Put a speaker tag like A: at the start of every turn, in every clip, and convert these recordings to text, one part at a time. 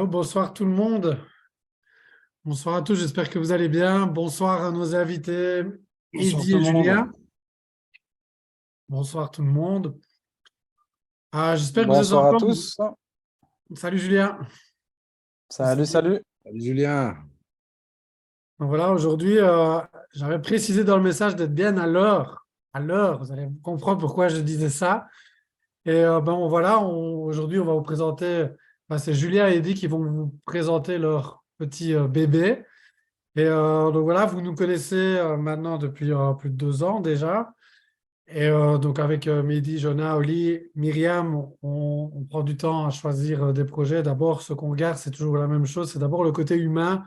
A: Hello, bonsoir tout le monde. Bonsoir à tous, j'espère que vous allez bien. Bonsoir à nos invités,
B: Bonsoir
A: Eddy
B: tout
A: et
B: le monde.
A: Julien. Bonsoir tout le monde. J'espère que vous êtes en
B: Bonsoir à
A: forme.
B: tous.
A: Salut Julien.
B: Salut, salut.
C: Salut Julien.
A: Donc voilà, aujourd'hui, j'avais précisé dans le message d'être bien à l'heure. À l'heure, vous allez comprendre pourquoi je disais ça. Et voilà, aujourd'hui, on va vous présenter, c'est Julien et Eddy qui vont vous présenter leur petit bébé. Et donc voilà, vous nous connaissez maintenant depuis plus de 2 ans déjà. Et donc avec Mehdi, Jonah, Oli, Myriam, on prend du temps à choisir des projets. D'abord, ce qu'on regarde, c'est toujours la même chose. C'est d'abord le côté humain,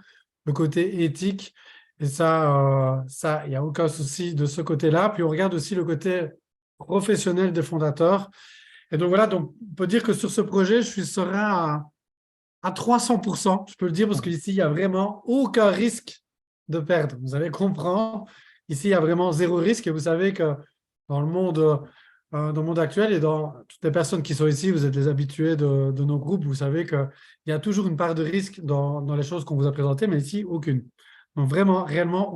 A: le côté éthique. Et ça, il n'y a aucun souci de ce côté-là. Puis on regarde aussi le côté professionnel des fondateurs. Et donc voilà, donc on peut dire que sur ce projet, je suis serein à 300%. Je peux le dire parce qu'ici, il n'y a vraiment aucun risque de perdre. Vous allez comprendre. Ici, il y a vraiment zéro risque. Et vous savez que dans le monde actuel et dans toutes les personnes qui sont ici, vous êtes les habitués de nos groupes. Vous savez qu'il y a toujours une part de risque dans les choses qu'on vous a présentées, mais ici, aucune. Donc vraiment, réellement,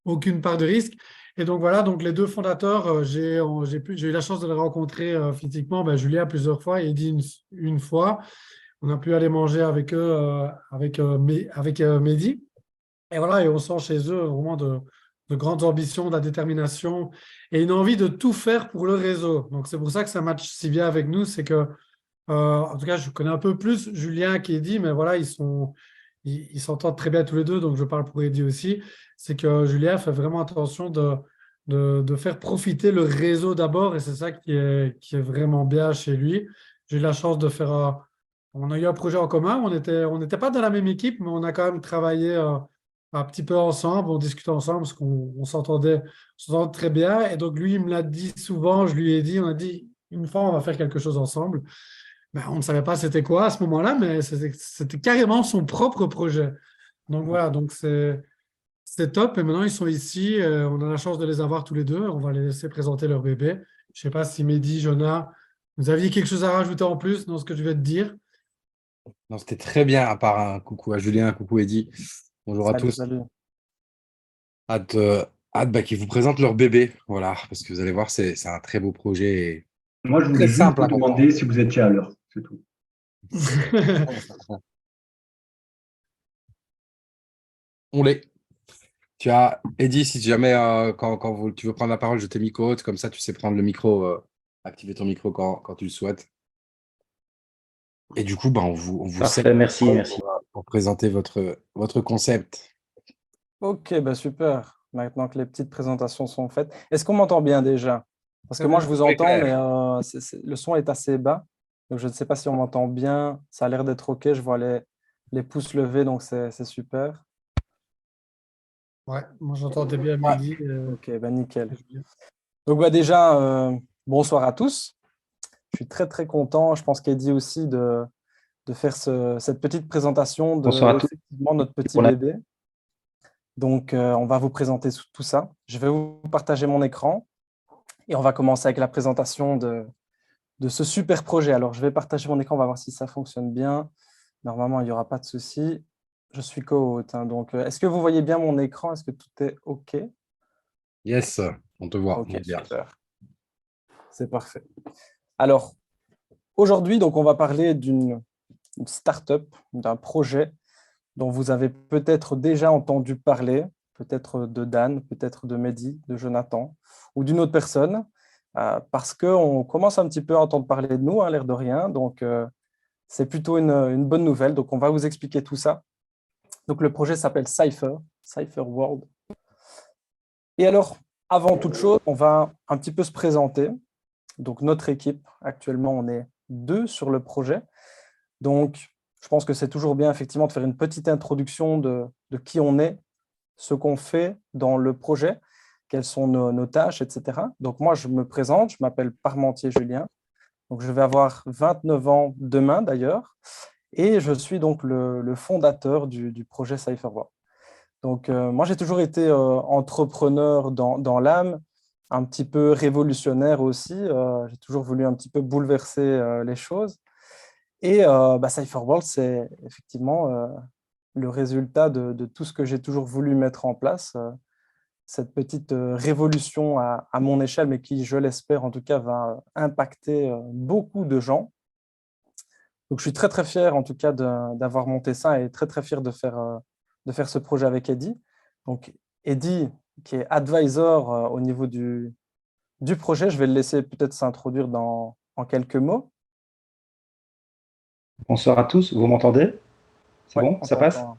A: aucune part de risque. Et donc voilà, donc les deux fondateurs, j'ai eu la chance de les rencontrer physiquement, Julien plusieurs fois et Eddy une fois. On a pu aller manger avec eux, avec Mehdi. Et voilà, et on sent chez eux vraiment de grandes ambitions, de la détermination et une envie de tout faire pour le réseau. Donc c'est pour ça que ça match si bien avec nous, c'est que, en tout cas, je connais un peu plus Julien qu'Eddy, mais voilà, ils s'entendent très bien tous les deux, donc je parle pour Eddy aussi. C'est que Julien fait vraiment attention de faire profiter le réseau d'abord, et c'est ça qui est vraiment bien chez lui. J'ai eu la chance de faire. On a eu un projet en commun, on n'était pas dans la même équipe, mais on a quand même travaillé un petit peu ensemble, on discutait ensemble parce qu'on s'entendait très bien. Et donc lui, il me l'a dit souvent, je lui ai dit, on a dit, une fois, on va faire quelque chose ensemble. On ne savait pas c'était quoi à ce moment-là, mais c'était carrément son propre projet. Donc voilà, donc c'est top. Et maintenant, ils sont ici. On a la chance de les avoir tous les deux. On va les laisser présenter leur bébé. Je ne sais pas si Mehdi, Jonah, vous aviez quelque chose à rajouter en plus dans ce que je vais te dire.
C: Non, c'était très bien, à part un coucou à Julien, un coucou Eddy. Bonjour à
B: Salut,
C: tous.
B: salut.
C: Hâte qu'ils vous présentent leur bébé. Voilà, parce que vous allez voir, c'est un très beau projet et
D: Moi, je
C: très
D: voulais juste
C: simple
D: vous
C: à comprendre.
D: demander si vous étiez à l'heure, c'est tout.
C: On l'est. Tu as, Eddy, si jamais tu veux prendre la parole, je t'ai mis haute, comme ça tu sais prendre le micro, activer ton micro quand tu le souhaites. Et du coup, on vous cède
D: Parfait, merci, merci.
C: pour présenter votre concept.
B: Ok, bah super. Maintenant que les petites présentations sont faites. Est-ce qu'on m'entend bien déjà? Parce que
A: Très
B: moi,
A: bien.
B: je vous
C: Très
B: entends, mais
C: clair.
B: le son est assez bas. Donc, je ne sais pas si on m'entend bien. Ça a l'air d'être OK. Je vois les pouces levés, donc c'est super.
A: Ouais, moi j'entendais bien
C: Ouais.
A: Mehdi.
B: OK, bah nickel.
A: Julien.
B: Donc, bah, déjà, bonsoir à tous. Je suis très, très content. Je pense qu'Eddie aussi de faire cette petite présentation
D: Bonsoir
B: de
D: à tous.
B: effectivement notre petit
D: Pour la-
B: bébé. Donc, on va vous présenter tout ça. Je vais vous partager mon écran et on va commencer avec la présentation de ce super projet. Alors, je vais partager mon écran, on va voir si ça fonctionne bien. Normalement, il n'y aura pas de souci. Je suis co-hôte, hein, donc, est-ce que vous voyez bien mon écran? Est-ce que tout est OK?
C: Yes, on te voit, on
B: OK,
C: est bien.
B: super. C'est parfait. Alors, aujourd'hui, donc, on va parler d'une start-up, d'un projet dont vous avez peut-être déjà entendu parler, peut-être de Dan, peut-être de Mehdi, de Jonathan ou d'une autre personne, parce qu'on commence un petit peu à entendre parler de nous, l'air de rien. Donc, c'est plutôt une bonne nouvelle. Donc, on va vous expliquer tout ça. Donc, le projet s'appelle Cypher, Cypher World. Et alors, avant toute chose, on va un petit peu se présenter. Donc, notre équipe, actuellement, on est 2 sur le projet. Donc, je pense que c'est toujours bien, effectivement, de faire une petite introduction de qui on est, ce qu'on fait dans le projet, quelles sont nos tâches, etc. Donc, moi, je me présente, je m'appelle Parmentier Julien. Donc, je vais avoir 29 ans demain, d'ailleurs. Et je suis donc le fondateur du projet Cypherworld. Donc, moi, j'ai toujours été entrepreneur dans l'âme, un petit peu révolutionnaire aussi. J'ai toujours voulu un petit peu bouleverser les choses. Et CipherWorld, c'est effectivement le résultat de tout ce que j'ai toujours voulu mettre en place, cette petite révolution à mon échelle, mais qui, je l'espère, en tout cas, va impacter beaucoup de gens. Donc, je suis très, très fier, en tout cas, d'avoir monté ça et très, très fier de faire ce projet avec Eddy. Donc, Eddy, qui est advisor au niveau du projet, je vais le laisser peut-être s'introduire en quelques mots.
E: Bonsoir à tous, vous m'entendez? C'est
B: Ouais,
E: bon,
B: on
E: ça passe?
B: t'entend.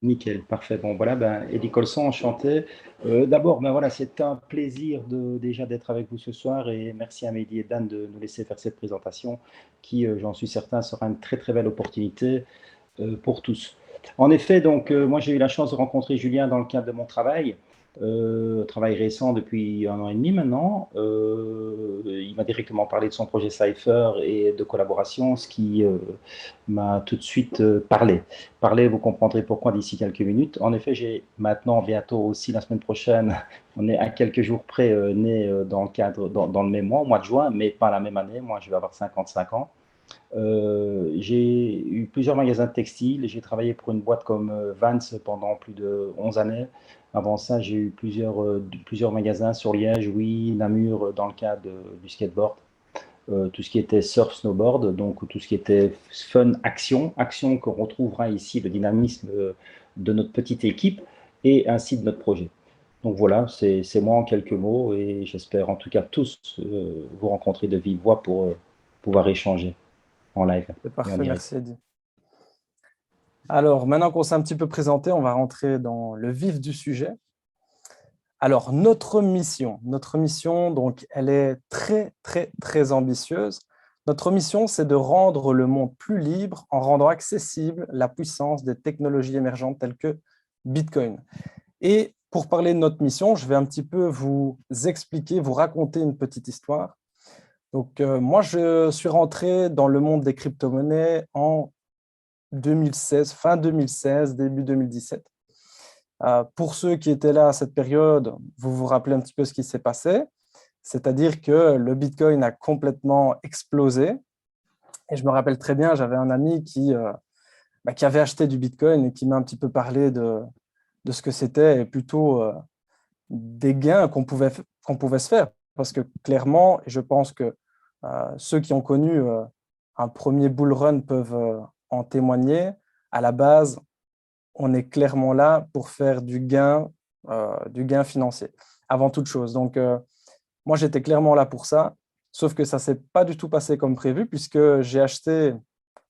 E: Nickel, parfait. Bon, voilà, Eddy Colson, enchanté. D'abord, voilà, c'est un plaisir déjà d'être avec vous ce soir et merci à Mehdi et Dan de nous laisser faire cette présentation qui, j'en suis certain, sera une très très belle opportunité pour tous. En effet, donc, moi j'ai eu la chance de rencontrer Julien dans le cadre de mon travail récent depuis 1 an et demi maintenant. Il m'a directement parlé de son projet Cypher et de collaboration, ce qui m'a tout de suite parlé. Vous comprendrez pourquoi d'ici quelques minutes. En effet, j'ai maintenant, bientôt aussi la semaine prochaine, on est à quelques jours près, né dans le même mois, au mois de juin, mais pas la même année. Moi, je vais avoir 55 ans. J'ai eu plusieurs magasins de textiles. J'ai travaillé pour une boîte comme Vans pendant plus de 11 années. Avant ça, j'ai eu plusieurs magasins sur Liège, oui, Namur, dans le cadre du skateboard. Tout ce qui était surf, snowboard, donc tout ce qui était fun, action qu'on retrouvera ici, le dynamisme de notre petite équipe et ainsi de notre projet. Donc voilà, c'est moi en quelques mots et j'espère en tout cas tous vous rencontrer de vive voix pour pouvoir échanger en live
B: C'est
E: et en
B: parfait,
E: direct.
B: merci Eddy. Alors, maintenant qu'on s'est un petit peu présenté, on va rentrer dans le vif du sujet. Alors, notre mission, donc, elle est très, très, très ambitieuse. Notre mission, c'est de rendre le monde plus libre en rendant accessible la puissance des technologies émergentes telles que Bitcoin. Et pour parler de notre mission, je vais un petit peu vous expliquer, vous raconter une petite histoire. Donc, moi, je suis rentré dans le monde des crypto-monnaies en 2016, fin 2016, début 2017. Pour ceux qui étaient là à cette période, vous vous rappelez un petit peu ce qui s'est passé, c'est-à-dire que le Bitcoin a complètement explosé. Et je me rappelle très bien, j'avais un ami qui avait acheté du Bitcoin et qui m'a un petit peu parlé de ce que c'était et plutôt des gains qu'on pouvait se faire. Parce que clairement, et je pense que ceux qui ont connu un premier bull run peuvent en témoigner, à la base, on est clairement là pour faire du gain financier, avant toute chose. Donc, moi, j'étais clairement là pour ça, sauf que ça ne s'est pas du tout passé comme prévu, puisque j'ai acheté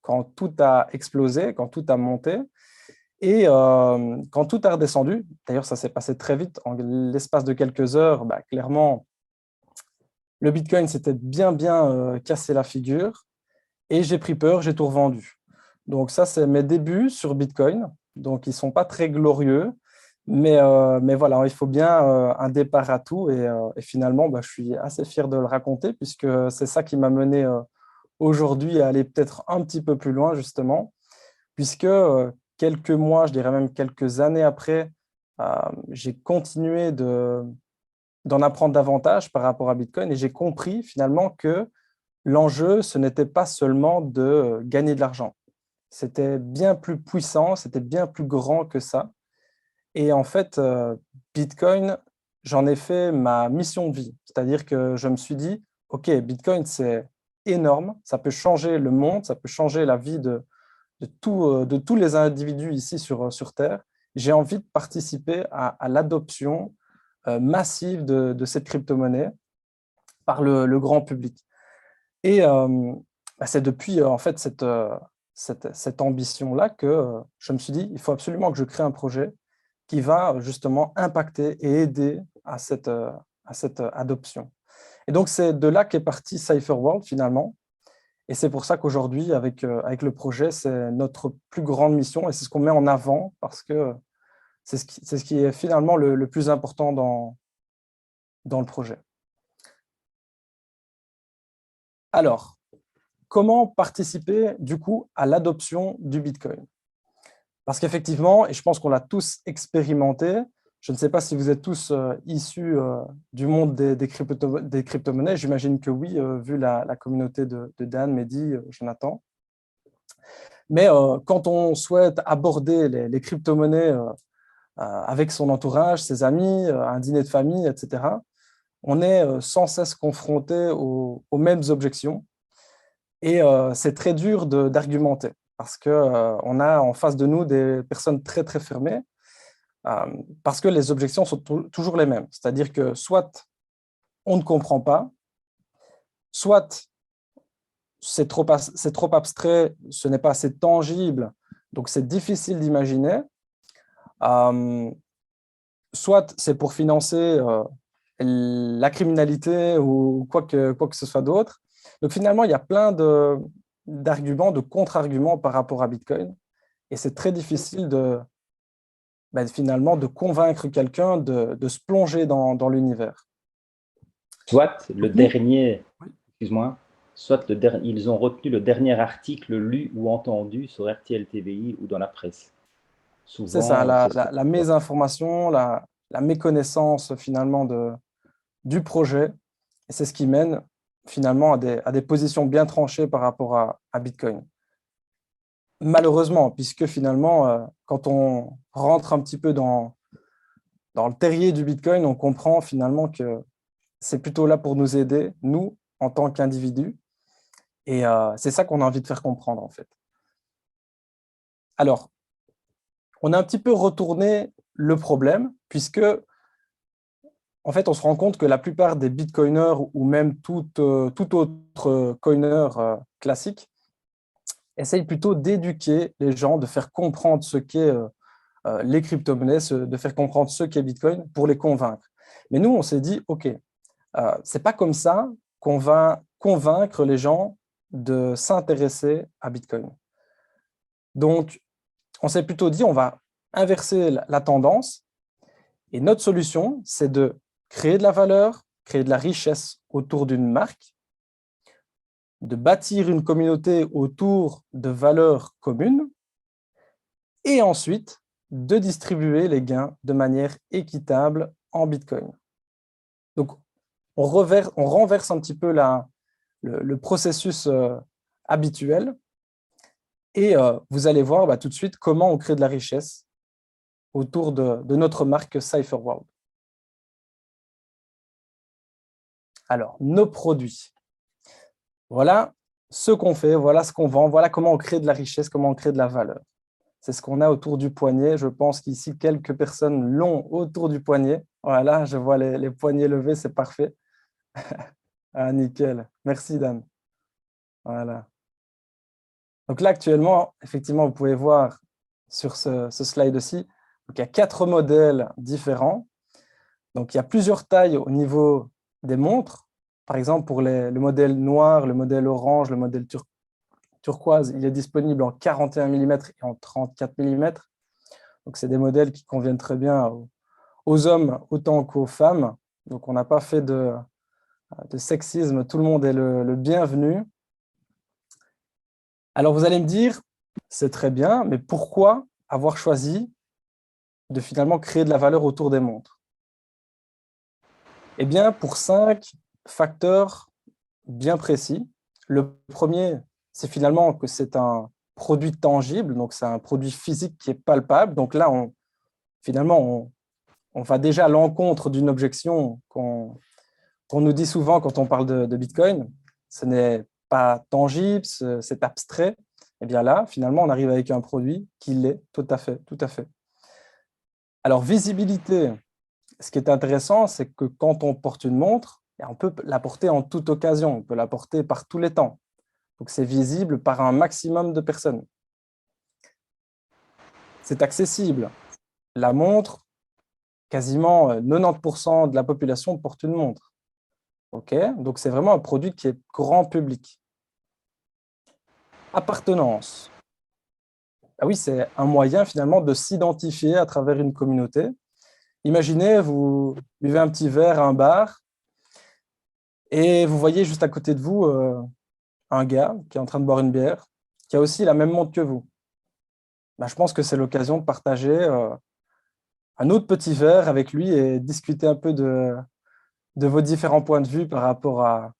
B: quand tout a explosé, quand tout a monté, et quand tout a redescendu. D'ailleurs, ça s'est passé très vite, en l'espace de quelques heures, clairement, le Bitcoin s'était bien cassé la figure, et j'ai pris peur, j'ai tout revendu. Donc ça, c'est mes débuts sur Bitcoin. Donc, ils ne sont pas très glorieux, mais voilà, il faut bien un départ à tout. Et finalement, je suis assez fier de le raconter, puisque c'est ça qui m'a mené aujourd'hui à aller peut-être un petit peu plus loin, justement, puisque quelques mois, je dirais même quelques années après, j'ai continué d'en apprendre davantage par rapport à Bitcoin, et j'ai compris finalement que l'enjeu, ce n'était pas seulement de gagner de l'argent. C'était bien plus puissant, c'était bien plus grand que ça. Et en fait, Bitcoin, j'en ai fait ma mission de vie. C'est-à-dire que je me suis dit, OK, Bitcoin, c'est énorme, ça peut changer le monde, ça peut changer la vie de tous les individus ici sur Terre. J'ai envie de participer à l'adoption massive de cette crypto-monnaie par le grand public. Et c'est depuis en fait cette ambition-là que je me suis dit, il faut absolument que je crée un projet qui va justement impacter et aider à cette adoption. Et donc, c'est de là qu'est parti CipherWorld finalement. Et c'est pour ça qu'aujourd'hui, avec le projet, c'est notre plus grande mission et c'est ce qu'on met en avant parce que c'est ce qui est finalement le plus important dans le projet. Alors, comment participer du coup à l'adoption du Bitcoin? Parce qu'effectivement, et je pense qu'on l'a tous expérimenté, Je ne sais pas si vous êtes tous issus du monde des crypto-monnaies. J'imagine que oui, vu la communauté de Dan, Mehdi, Jonathan. Mais quand on souhaite aborder les crypto-monnaies avec son entourage, ses amis, un dîner de famille, etc., on est sans cesse confronté aux mêmes objections. Et c'est très dur d'argumenter parce qu'on a en face de nous des personnes très, très fermées parce que les objections sont toujours les mêmes. C'est-à-dire que soit on ne comprend pas, soit c'est trop abstrait, ce n'est pas assez tangible, donc c'est difficile d'imaginer. Soit c'est pour financer la criminalité ou quoi que ce soit d'autre. Donc finalement, il y a plein d'arguments, de contre-arguments par rapport à Bitcoin. Et c'est très difficile finalement de convaincre quelqu'un de se plonger dans l'univers.
E: Soit le dernier, excuse-moi, ils ont retenu le dernier article lu ou entendu sur RTL TVI ou dans la presse.
B: C'est ça, la mésinformation, la méconnaissance finalement du projet. Et c'est ce qui mène finalement à des positions bien tranchées par rapport à Bitcoin. Malheureusement, puisque finalement, quand on rentre un petit peu dans le terrier du Bitcoin, on comprend finalement que c'est plutôt là pour nous aider, nous, en tant qu'individus. Et c'est ça qu'on a envie de faire comprendre, en fait. Alors, on a un petit peu retourné le problème, puisque, en fait, on se rend compte que la plupart des bitcoiners ou même tout autre coiner classique essayent plutôt d'éduquer les gens, de faire comprendre ce qu'est les crypto-monnaies, de faire comprendre ce qu'est Bitcoin pour les convaincre. Mais nous, on s'est dit, OK, c'est pas comme ça qu'on va convaincre les gens de s'intéresser à Bitcoin. Donc, on s'est plutôt dit, on va inverser la tendance. Et notre solution, c'est de créer de la valeur, créer de la richesse autour d'une marque, de bâtir une communauté autour de valeurs communes et ensuite de distribuer les gains de manière équitable en Bitcoin. Donc, on renverse un petit peu le processus habituel et vous allez voir tout de suite comment on crée de la richesse autour de notre marque CypherWorld. Alors, nos produits. Voilà ce qu'on fait, voilà ce qu'on vend, voilà comment on crée de la richesse, comment on crée de la valeur. C'est ce qu'on a autour du poignet. Je pense qu'ici, quelques personnes l'ont autour du poignet. Voilà, je vois les poignets levés, c'est parfait. Ah, nickel. Merci, Dan. Voilà. Donc là, actuellement, effectivement, vous pouvez voir sur ce slide-ci, il y a 4 modèles différents. Donc, il y a plusieurs tailles au niveau des montres. Par exemple, pour le modèle noir, le modèle orange, le modèle turquoise, il est disponible en 41 mm et en 34 mm. Donc, c'est des modèles qui conviennent très bien aux hommes autant qu'aux femmes. Donc, on n'a pas fait de sexisme. Tout le monde est le bienvenu. Alors, vous allez me dire, c'est très bien, mais pourquoi avoir choisi de finalement créer de la valeur autour des montres? Eh bien, pour 5 facteurs bien précis. Le premier, c'est finalement que c'est un produit tangible, donc c'est un produit physique qui est palpable. Donc là, finalement, on va déjà à l'encontre d'une objection qu'on nous dit souvent quand on parle de Bitcoin. Ce n'est pas tangible, c'est abstrait. Et bien là, finalement, on arrive avec un produit qui l'est tout à fait, tout à fait. Alors, visibilité, ce qui est intéressant, c'est que quand on porte une montre, on peut la porter en toute occasion, on peut la porter par tous les temps. Donc, c'est visible par un maximum de personnes. C'est accessible. La montre, quasiment 90% de la population porte une montre. Okay, donc, c'est vraiment un produit qui est grand public. Appartenance. Ah oui, c'est un moyen finalement de s'identifier à travers une communauté. Imaginez, vous buvez un petit verre à un bar et vous voyez juste à côté de vous un gars qui est en train de boire une bière, qui a aussi la même montre que vous. Ben, je pense que c'est l'occasion de partager un autre petit verre avec lui et discuter un peu de vos différents points de vue par rapport à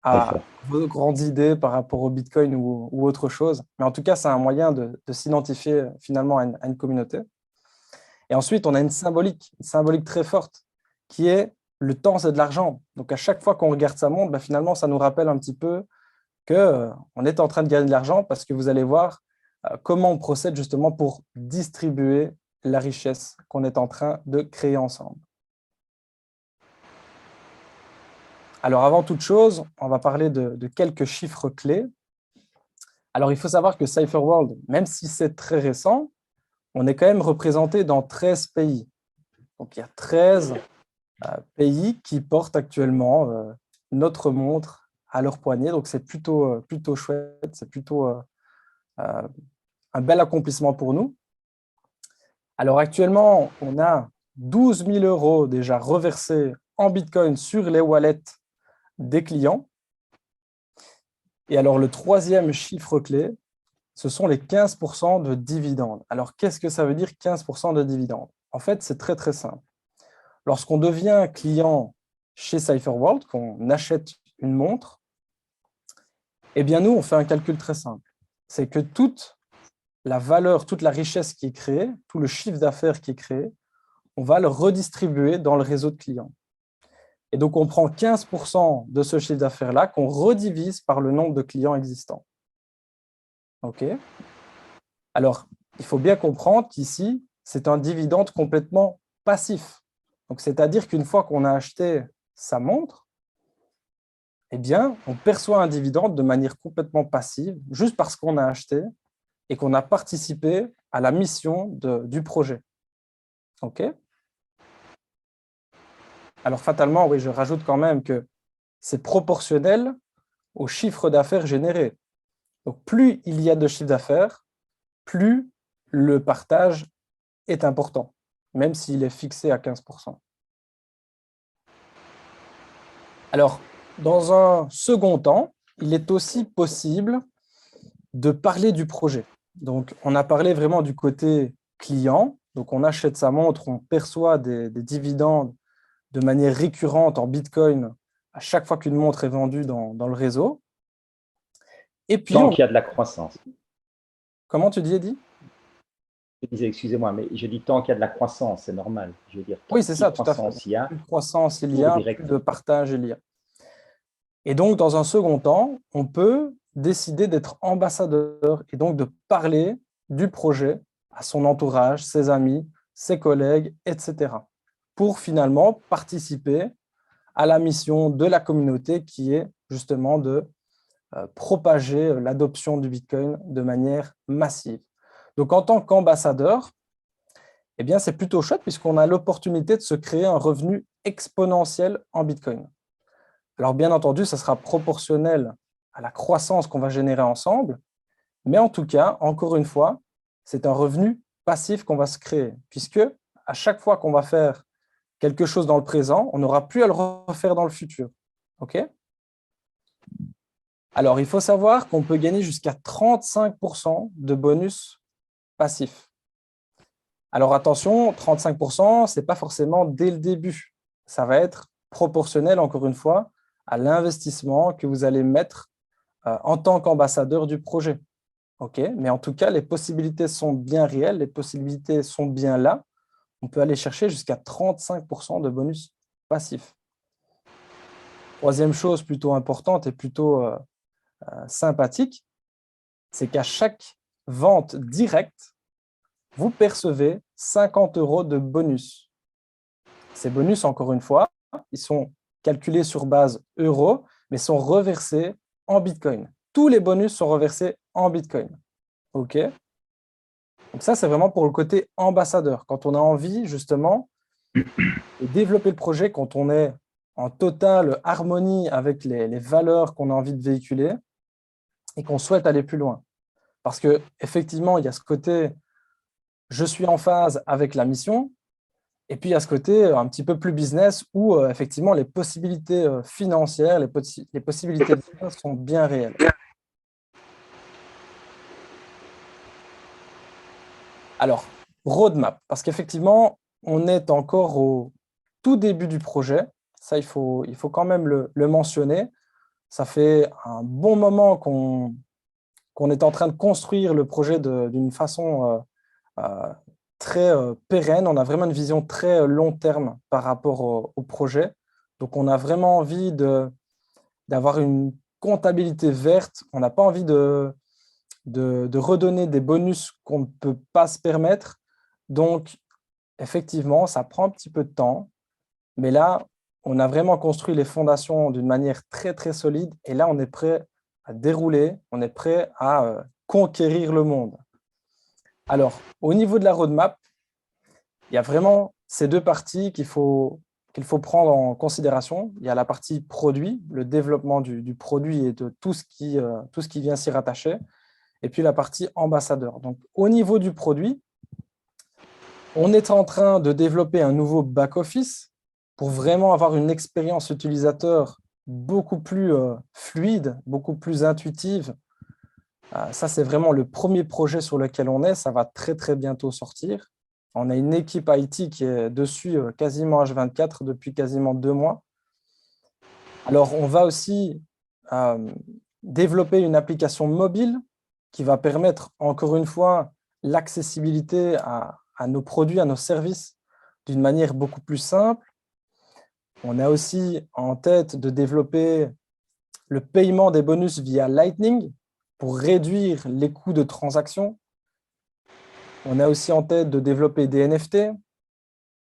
E: Parfait.
B: vos grandes idées, par rapport au Bitcoin ou autre chose. Mais en tout cas, c'est un moyen de s'identifier finalement à une communauté. Et ensuite, on a une symbolique très forte qui est le temps, c'est de l'argent. Donc, à chaque fois qu'on regarde sa montre, finalement, ça nous rappelle un petit peu qu'on est en train de gagner de l'argent parce que vous allez voir comment on procède justement pour distribuer la richesse qu'on est en train de créer ensemble. Alors, avant toute chose, on va parler de quelques chiffres clés. Alors, il faut savoir que CypherWorld, même si c'est très récent, on est quand même représenté dans 13 pays. Donc, il y a 13 pays qui portent actuellement notre montre à leur poignet. Donc, c'est plutôt chouette, c'est plutôt un bel accomplissement pour nous. Alors, actuellement, on a 12 000 € déjà reversés en Bitcoin sur les wallets des clients. Et alors, le troisième chiffre clé, ce sont les 15% de dividendes. Alors, qu'est-ce que ça veut dire 15% de dividendes? En fait, c'est très, très simple. Lorsqu'on devient client chez CypherWorld, qu'on achète une montre, eh bien, nous, on fait un calcul très simple. C'est que toute la valeur, toute la richesse qui est créée, tout le chiffre d'affaires qui est créé, on va le redistribuer dans le réseau de clients. Et donc, on prend 15% de ce chiffre d'affaires-là qu'on redivise par le nombre de clients existants. OK? Alors, il faut bien comprendre qu'ici, c'est un dividende complètement passif. Donc, c'est-à-dire qu'une fois qu'on a acheté sa montre, eh bien, on perçoit un dividende de manière complètement passive, juste parce qu'on a acheté et qu'on a participé à la mission du projet. OK? Alors, fatalement, oui, je rajoute quand même que c'est proportionnel au chiffre d'affaires généré. Donc, plus il y a de chiffre d'affaires, plus le partage est important, même s'il est fixé à 15%. Alors, dans un second temps, il est aussi possible de parler du projet. Donc, on a parlé vraiment du côté client. Donc, on achète sa montre, on perçoit des dividendes de manière récurrente en Bitcoin à chaque fois qu'une montre est vendue dans le réseau. Et puis,
E: Tant qu'il y a de la croissance.
B: Comment tu dis, Eddy?
E: Je disais, excusez-moi, mais je dis tant qu'il y a de la croissance, c'est normal. Je veux dire,
B: Oui, c'est ça, tout à fait.
E: croissance il y a,
B: Plus de croissance il y a,
E: direct.
B: plus de partage il y a. Et donc, dans un second temps, on peut décider d'être ambassadeur et donc de parler du projet à son entourage, ses amis, ses collègues, etc. pour finalement participer à la mission de la communauté qui est justement de propager l'adoption du Bitcoin de manière massive. Donc, en tant qu'ambassadeur, eh bien, c'est plutôt chouette puisqu'on a l'opportunité de se créer un revenu exponentiel en Bitcoin. Alors, bien entendu, ça sera proportionnel à la croissance qu'on va générer ensemble, mais en tout cas, encore une fois, c'est un revenu passif qu'on va se créer, puisque à chaque fois qu'on va faire quelque chose dans le présent, on n'aura plus à le refaire dans le futur. OK? Alors, il faut savoir qu'on peut gagner jusqu'à 35% de bonus passif. Alors attention, 35%, ce n'est pas forcément dès le début. Ça va être proportionnel, encore une fois, à l'investissement que vous allez mettre en tant qu'ambassadeur du projet. Okay? Mais en tout cas, les possibilités sont bien réelles, les possibilités sont bien là. On peut aller chercher jusqu'à 35% de bonus passif. Troisième chose plutôt importante et plutôt sympathique, c'est qu'à chaque vente directe, vous percevez 50 € de bonus. Ces bonus, encore une fois, ils sont calculés sur base euros, mais sont reversés en Bitcoin. Tous les bonus sont reversés en Bitcoin. OK? Donc ça, c'est vraiment pour le côté ambassadeur. Quand on a envie, justement, de développer le projet, quand on est en totale harmonie avec les valeurs qu'on a envie de véhiculer et qu'on souhaite aller plus loin. Parce qu'effectivement, il y a ce côté je suis en phase avec la mission, et puis il y a ce côté un petit peu plus business où effectivement les possibilités financières, les possibilités de business sont bien réelles. Alors, roadmap, parce qu'effectivement, on est encore au tout début du projet. Ça, il faut quand même le mentionner. Ça fait un bon moment qu'on est en train de construire le projet d'une façon très pérenne. On a vraiment une vision très long terme par rapport au projet. Donc, on a vraiment envie d'avoir une comptabilité verte. On n'a pas envie de redonner des bonus qu'on ne peut pas se permettre. Donc, effectivement, ça prend un petit peu de temps. Mais là, on a vraiment construit les fondations d'une manière très, très solide. Et là, on est prêt à dérouler. On est prêt à conquérir le monde. Alors, au niveau de la roadmap, il y a vraiment ces deux parties qu'il faut prendre en considération. Il y a la partie produit, le développement du produit et de tout ce qui vient s'y rattacher. Et puis la partie ambassadeur. Donc, au niveau du produit, on est en train de développer un nouveau back-office pour vraiment avoir une expérience utilisateur beaucoup plus fluide, beaucoup plus intuitive. Ça, c'est vraiment le premier projet sur lequel on est. Ça va très, très bientôt sortir. On a une équipe IT qui est dessus quasiment H24 depuis quasiment 2 mois. Alors, on va aussi développer une application mobile qui va permettre, encore une fois, l'accessibilité à nos produits, à nos services d'une manière beaucoup plus simple. On a aussi en tête de développer le paiement des bonus via Lightning pour réduire les coûts de transaction. On a aussi en tête de développer des NFT.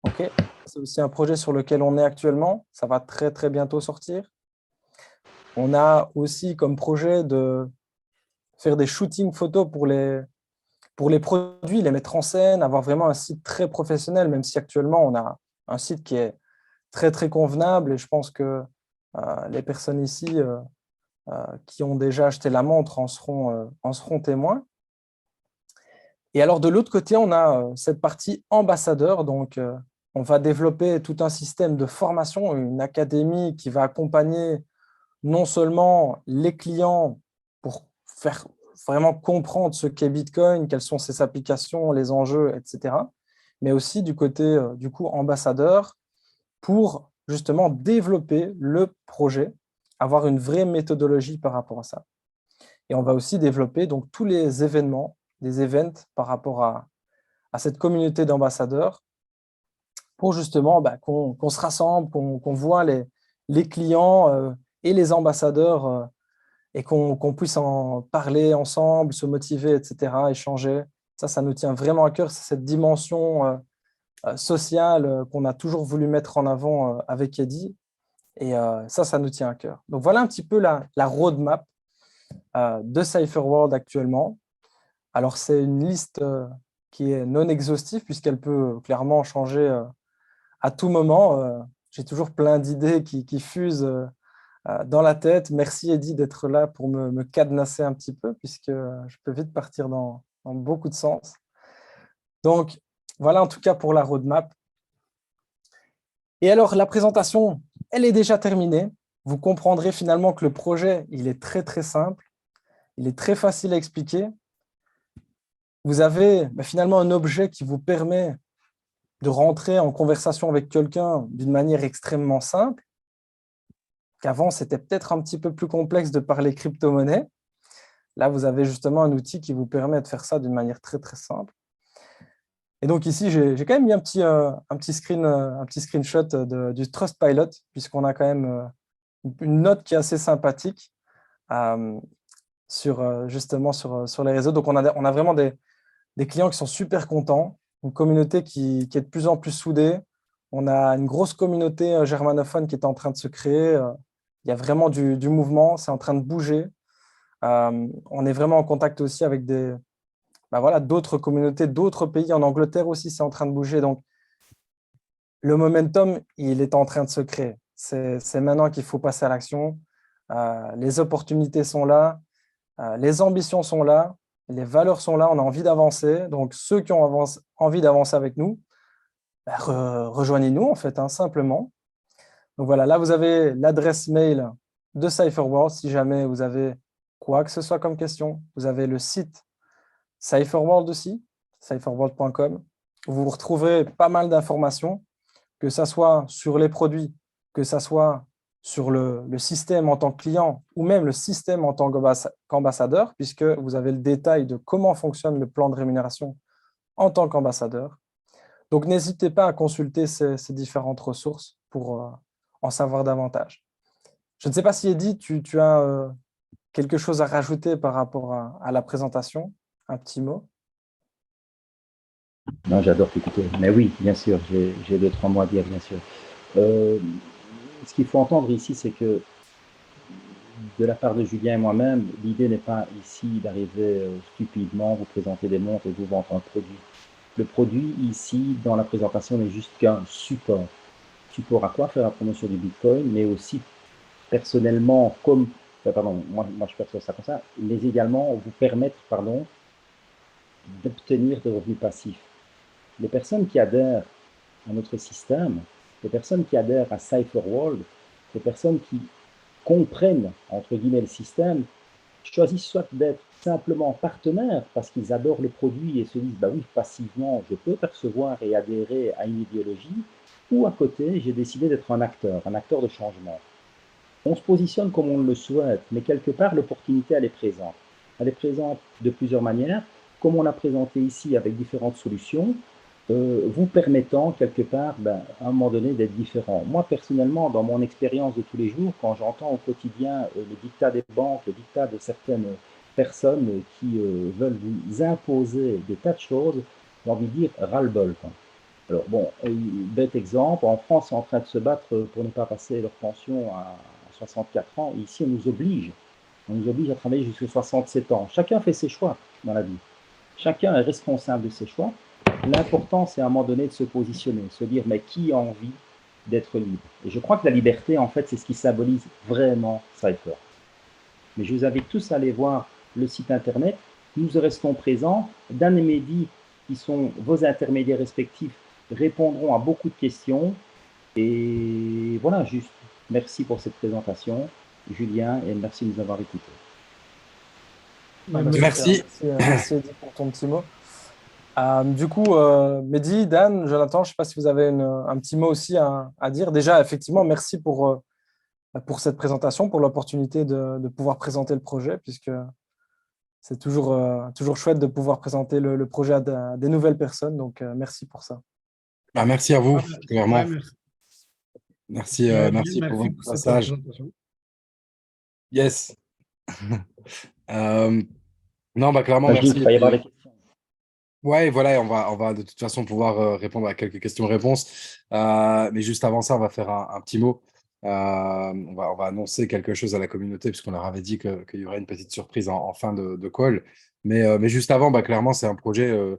B: Okay. C'est aussi un projet sur lequel on est actuellement. Ça va très, très bientôt sortir. On a aussi comme projet de faire des shootings photos pour les produits, les mettre en scène, avoir vraiment un site très professionnel, même si actuellement, on a un site qui est très, très convenable. Et je pense que les personnes ici qui ont déjà acheté la montre en seront témoins. Et alors, de l'autre côté, on a cette partie ambassadeur. Donc, on va développer tout un système de formation, une académie qui va accompagner non seulement les clients pour faire vraiment comprendre ce qu'est Bitcoin, quelles sont ses applications, les enjeux, etc., mais aussi du côté du coup ambassadeur pour justement développer le projet, avoir une vraie méthodologie par rapport à ça. Et on va aussi développer donc tous les événements, des events par rapport à cette communauté d'ambassadeurs pour justement qu'on se rassemble, qu'on voit les clients et les ambassadeurs et qu'on puisse en parler ensemble, se motiver, etc., échanger. Ça nous tient vraiment à cœur, c'est cette dimension sociale qu'on a toujours voulu mettre en avant avec Eddy. Et ça nous tient à cœur. Donc, voilà un petit peu la roadmap de CypherWorld actuellement. Alors, c'est une liste qui est non exhaustive puisqu'elle peut clairement changer à tout moment. J'ai toujours plein d'idées qui fusent dans la tête. Merci Eddy d'être là pour me cadenasser un petit peu puisque je peux vite partir dans beaucoup de sens. Donc, voilà en tout cas pour la roadmap. Et alors, la présentation, elle est déjà terminée. Vous comprendrez finalement que le projet, il est très, très simple. Il est très facile à expliquer. Vous avez finalement un objet qui vous permet de rentrer en conversation avec quelqu'un d'une manière extrêmement simple. Qu'avant, c'était peut-être un petit peu plus complexe de parler crypto-monnaie. Là, vous avez justement un outil qui vous permet de faire ça d'une manière très, très simple. Et donc ici, j'ai quand même mis un petit screenshot du Trustpilot, puisqu'on a quand même une note qui est assez sympathique justement sur les réseaux. Donc, on a vraiment des clients qui sont super contents, une communauté qui est de plus en plus soudée. On a une grosse communauté germanophone qui est en train de se créer. Il y a vraiment du mouvement, c'est en train de bouger. On est vraiment en contact aussi avec d'autres communautés, d'autres pays. En Angleterre aussi, c'est en train de bouger. Donc, le momentum, il est en train de se créer. C'est maintenant qu'il faut passer à l'action. Les opportunités sont là, les ambitions sont là, les valeurs sont là, on a envie d'avancer. Donc, ceux qui ont envie d'avancer avec nous, rejoignez-nous en fait, simplement. Donc voilà, là, vous avez l'adresse mail de CypherWorld. Si jamais vous avez quoi que ce soit comme question, vous avez le site CypherWorld aussi, cypherworld.com. vous retrouverez pas mal d'informations, que ce soit sur les produits, que ce soit sur le système en tant que client ou même le système en tant qu'ambassadeur, puisque vous avez le détail de comment fonctionne le plan de rémunération en tant qu'ambassadeur. Donc, n'hésitez pas à consulter ces différentes ressources pour en savoir davantage. Je ne sais pas si, Eddy, tu as quelque chose à rajouter par rapport à la présentation, un petit mot.
E: Non, j'adore t'écouter. Mais oui, bien sûr, j'ai 2-3 mots à dire, bien sûr. Ce qu'il faut entendre ici, c'est que de la part de Julien et moi-même, l'idée n'est pas ici d'arriver stupidement, vous présenter des montres et vous vendre un produit. Le produit ici, dans la présentation, n'est juste qu'un support. Support à quoi? Faire la promotion du Bitcoin, mais aussi personnellement, comme, pardon, moi je perçois ça comme ça, mais également vous permettre, pardon, d'obtenir des revenus passifs. Les personnes qui adhèrent à notre système, les personnes qui adhèrent à CypherWorld, les personnes qui comprennent, entre guillemets, le système, choisissent soit d'être simplement partenaires parce qu'ils adorent le produit et se disent, bah oui, passivement, je peux percevoir et adhérer à une idéologie, ou à côté, j'ai décidé d'être un acteur de changement. On se positionne comme on le souhaite, mais quelque part, l'opportunité, elle est présente. Elle est présente de plusieurs manières, comme on l'a présenté ici avec différentes solutions, vous permettant quelque part, à un moment donné, d'être différent. Moi, personnellement, dans mon expérience de tous les jours, quand j'entends au quotidien le dictat des banques, le dictat de certaines personnes qui veulent vous imposer des tas de choses, j'ai envie de dire ras-le-bol. Alors bon, bête exemple, en France, on est en train de se battre pour ne pas passer leur pension à 64 ans. Ici, on nous oblige à travailler jusqu'à 67 ans. Chacun fait ses choix dans la vie. Chacun est responsable de ses choix. L'important, c'est à un moment donné de se positionner, se dire, mais qui a envie d'être libre? Et je crois que la liberté, en fait, c'est ce qui symbolise vraiment Cypher. Mais je vous invite tous à aller voir le site internet. Nous restons présents. Dan et Mehdi, qui sont vos intermédiaires respectifs, répondront à beaucoup de questions. Et voilà, juste merci pour cette présentation, Julien, et merci de nous avoir écoutés.
C: Merci.
B: Merci Eddy pour ton petit mot. Du coup, Mehdi, Dan, Jonathan, je ne sais pas si vous avez un petit mot aussi à dire. Déjà, effectivement, merci pour cette présentation, pour l'opportunité de pouvoir présenter le projet, puisque c'est toujours chouette de pouvoir présenter le projet à des nouvelles personnes. Donc, merci pour ça.
C: Bah, merci à vous, clairement.
A: Ouais, merci.
C: Merci, merci pour
A: Merci
C: votre
A: pour cette
C: passage.
A: présentation.
C: Yes. Non, bah clairement,
E: Gilles,
C: merci.
E: il va y avoir des questions.
C: Ouais, voilà, on va de toute façon pouvoir répondre à quelques questions-réponses. Mais juste avant ça, on va faire un petit mot. On va annoncer quelque chose à la communauté, puisqu'on leur avait dit qu'il y aurait une petite surprise en fin de call. Mais juste avant, bah, clairement, c'est un projet. Euh,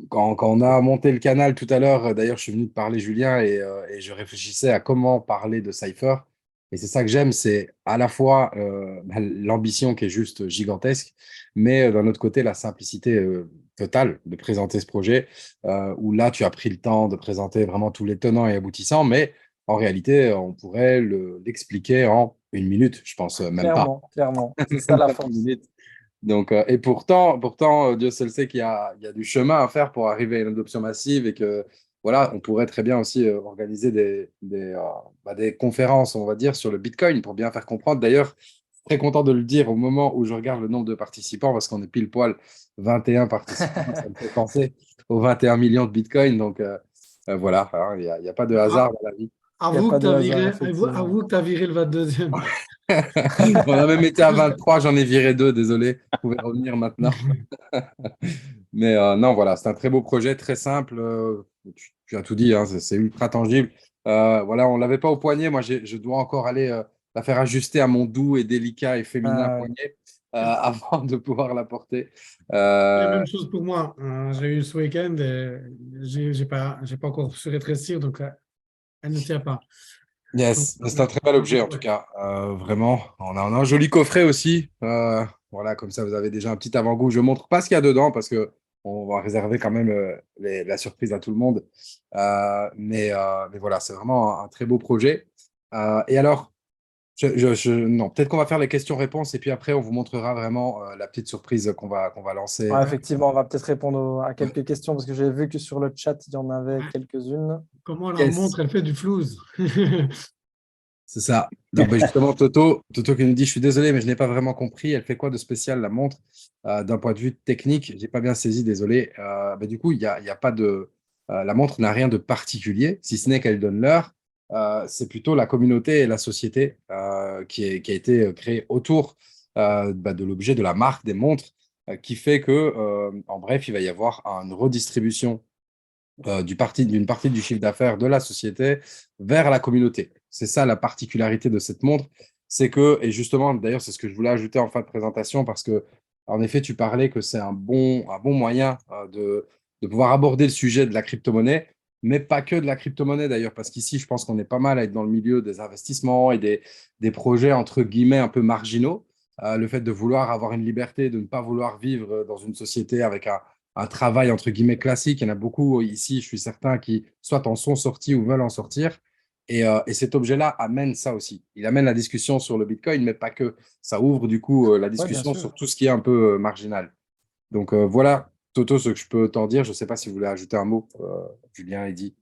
C: quand on a monté le canal tout à l'heure, d'ailleurs, je suis venu te parler, Julien, et je réfléchissais à comment parler de Cypher. Et c'est ça que j'aime, c'est à la fois l'ambition qui est juste gigantesque, mais d'un autre côté, la simplicité totale de présenter ce projet, où là, tu as pris le temps de présenter vraiment tous les tenants et aboutissants, mais en réalité, on pourrait l'expliquer en 1 minute, je pense, même pas.
B: Clairement. C'est ça
C: Même
B: la
C: pas
B: force.
C: 1 minute. Donc, et pourtant, Dieu seul sait qu'il y a du chemin à faire pour arriver à une adoption massive et que, voilà, on pourrait très bien aussi organiser des conférences, on va dire, sur le Bitcoin pour bien faire comprendre. D'ailleurs, très content de le dire au moment où je regarde le nombre de participants parce qu'on est pile poil 21 participants. Ça me fait penser aux 21 millions de Bitcoin. Donc, voilà, hein, il n'y a pas de hasard dans la vie.
B: Il n'y a
A: Avoue
B: pas
A: que tu
B: de
A: as
B: hasard,
A: viré,
B: effectivement.
A: avoue que tu as viré le 22e.
C: On a même été à 23, j'en ai viré 2, désolé. Vous pouvez revenir maintenant. Mais non, voilà, c'est un très beau projet, très simple. Tu as tout dit, hein, c'est ultra tangible. Voilà, on ne l'avait pas au poignet. Moi, je dois encore aller la faire ajuster à mon doux et délicat et féminin
B: Ah, oui.
C: poignet avant de pouvoir la porter.
A: La même chose pour moi. J'ai eu ce week-end et j'ai pas encore su rétrécir, donc elle ne tient pas. Donc,
C: Yes, mais c'est un très bel objet en tout
A: ouais.
C: cas. Vraiment, on a un joli coffret aussi. Voilà, comme ça, vous avez déjà un petit avant-goût. Je ne montre pas ce qu'il y a dedans parce que on va réserver quand même la surprise à tout le monde. Mais voilà, c'est vraiment un très beau projet. Et alors, Non, peut-être qu'on va faire les questions-réponses et puis après, on vous montrera vraiment la petite surprise qu'on va lancer.
B: Ouais, effectivement, on va peut-être répondre à quelques questions parce que j'ai vu que sur le chat, il y en avait
A: Ouais.
B: quelques-unes.
A: Comment la
C: Yes,
A: montre, elle fait du flouze.
C: c'est ça. Non, ben justement, Toto qui nous dit, je suis désolé, mais je n'ai pas vraiment compris. Elle fait quoi de spécial, la montre, d'un point de vue technique? J'ai pas bien saisi, désolé. Du coup, il y a pas de... la montre n'a rien de particulier, si ce n'est qu'elle donne l'heure. C'est plutôt la communauté et la société qui a été créée autour de l'objet, de la marque des montres, qui fait que, en bref, il va y avoir une redistribution d'une partie du chiffre d'affaires de la société vers la communauté. C'est ça la particularité de cette montre. C'est que, et justement, d'ailleurs, c'est ce que je voulais ajouter en fin de présentation, parce que, en effet, tu parlais que c'est un bon moyen de pouvoir aborder le sujet de la crypto-monnaie, mais pas que de la crypto-monnaie d'ailleurs, parce qu'ici, je pense qu'on est pas mal à être dans le milieu des investissements et des projets, entre guillemets, un peu marginaux. Le fait de vouloir avoir une liberté, de ne pas vouloir vivre dans une société avec un travail entre guillemets classique. Il y en a beaucoup ici, je suis certain, qui soit en sont sortis ou veulent en sortir. Et cet objet-là amène ça aussi. Il amène la discussion sur le Bitcoin, mais pas que. Ça ouvre du coup la
B: Oui, bien
C: discussion
B: sûr.
C: sur tout ce qui est un peu marginal. Donc voilà, Toto, ce que je peux t'en dire. Je ne sais pas si vous voulez ajouter un mot, Julien, Eddy,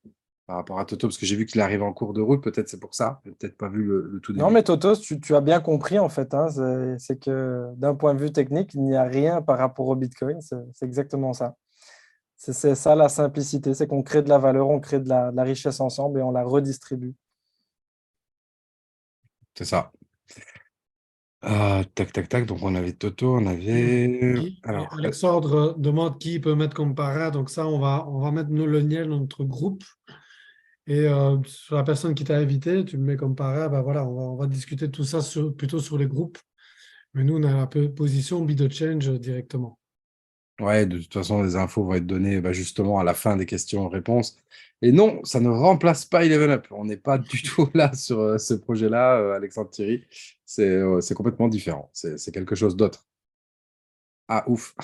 C: par rapport à Toto, parce que j'ai vu qu'il arrive en cours de route. Peut-être c'est pour ça. Je n'ai peut-être pas vu le tout
B: Non,
C: début.
B: mais Toto, tu as bien compris en fait, hein, c'est que d'un point de vue technique, il n'y a rien par rapport au Bitcoin. C'est exactement ça. C'est ça la simplicité, c'est qu'on crée de la valeur, on crée de la richesse ensemble et on la redistribue.
C: C'est ça. Tac, tac, tac. Donc on avait Toto, on avait.
A: Et
C: Alors,
A: Alexandre demande qui peut mettre comme para. Donc ça, on va mettre le lien dans notre groupe. Et sur la personne qui t'a invité, tu le mets comme para. Ben voilà, on va discuter de tout ça plutôt sur les groupes. Mais nous, on a la position be the change directement.
C: ouais, de toute façon, les infos vont être données justement à la fin des questions-réponses. Et non, ça ne remplace pas Eleven Up. On n'est pas du tout là sur ce projet-là, Alexandre Thierry. C'est complètement différent. C'est quelque chose d'autre. Ah, ouf.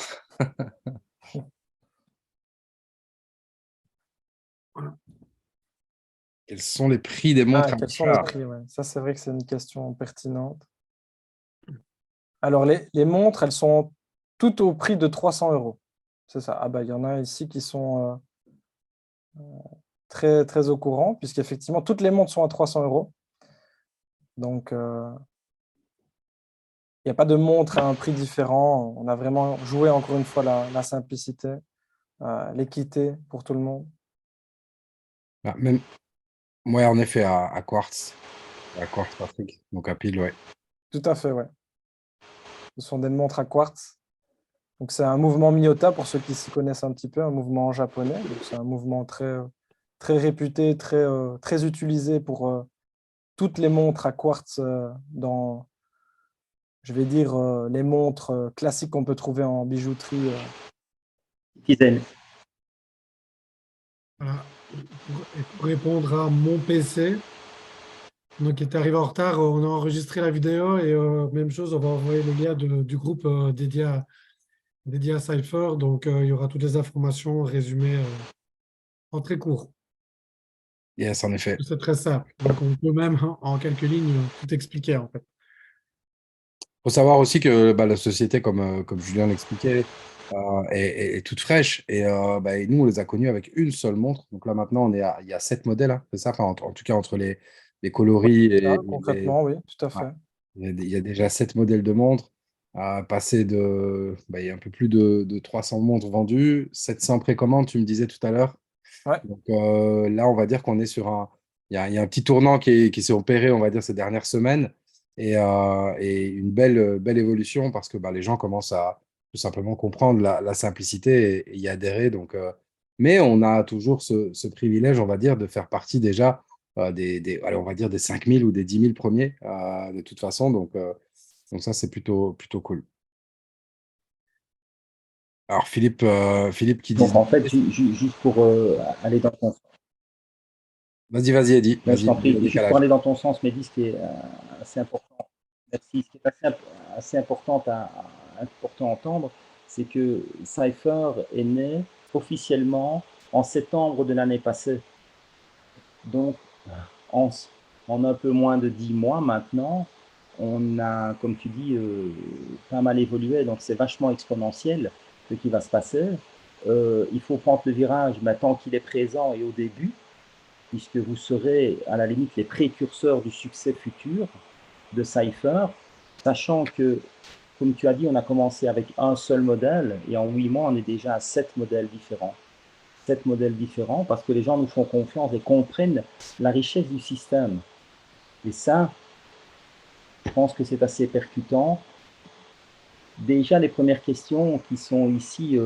A: Voilà.
C: Quels sont les prix des montres
B: Ah,
C: à
B: quels sont les
C: l'achat?
B: prix? Ouais. Ça, c'est vrai que c'est une question pertinente. Alors, les montres, elles sont toutes au prix de 300 euros. C'est ça. Ah, bah, il y en a ici qui sont très, très au courant, puisqu'effectivement, toutes les montres sont à 300 euros. Donc, il n'y a pas de montre à un prix différent. On a vraiment joué, encore une fois, la simplicité, l'équité pour tout le monde.
C: Même, ouais, en effet, à Quartz. À Quartz, Patrick. Donc à pile, ouais.
B: Tout à fait, ouais. Ce sont des montres à quartz. Donc, c'est un mouvement Miyota, pour ceux qui s'y connaissent un petit peu, un mouvement japonais. Donc, c'est un mouvement très, très réputé, très, très utilisé pour toutes les montres à quartz dans, je vais dire, les montres classiques qu'on peut trouver en bijouterie.
E: Tizen.
A: Voilà. Et pour répondre à mon PC, donc il est arrivé en retard, on a enregistré la vidéo et même chose, on va envoyer le lien du groupe dédié à Cypher. Donc il y aura toutes les informations résumées en très court.
C: Yes, en effet.
A: C'est très simple. Donc on peut même en quelques lignes tout expliquer en fait.
C: Faut savoir aussi que la société, comme Julien l'expliquait, est toute fraîche. Et nous, on les a connus avec une seule montre. Donc là, maintenant, il y a 7 modèles, hein, c'est ça? Enfin, en tout cas, entre les coloris
B: Ça,
C: et
B: concrètement, oui, tout à
C: ouais.
B: fait.
C: Il y a déjà 7 modèles de montres. Passé il y a un peu plus de 300 montres vendues, 700 précommandes, tu me disais tout à l'heure.
B: Ouais.
C: Donc là, on va dire qu'on est sur il y a un petit tournant qui s'est opéré, on va dire, ces dernières semaines et une belle évolution parce que les gens commencent à tout simplement comprendre la simplicité et y adhérer. Donc, mais on a toujours ce privilège, on va dire, de faire partie déjà allez, on va dire des 5000 ou des 10 000 premiers de toute façon. Donc ça, c'est plutôt cool. Alors, Philippe qui
E: Donc
C: dit...
E: en fait, juste pour aller dans ton sens,
C: Vas-y, Eddy.
E: je
C: Vas-y,
E: t'en
C: il y a
E: prie,
C: le
E: juste pour
C: décalage.
E: aller dans ton sens, mais dis ce qui est assez important. Merci. Ce qui est assez important important à entendre, c'est que Cypher est né officiellement en septembre de l'année passée. Donc, en un peu moins de 10 mois maintenant, on a, comme tu dis, pas mal évolué, donc c'est vachement exponentiel ce qui va se passer. Il faut prendre le virage tant qu'il est présent et au début, puisque vous serez à la limite les précurseurs du succès futur de Cypher, sachant que, comme tu as dit, on a commencé avec un seul modèle et en 8 mois, on est déjà à 7 modèles différents. 7 modèles différents parce que les gens nous font confiance et comprennent la richesse du système. Et ça, je pense que c'est assez percutant. Déjà, les premières questions qui sont ici,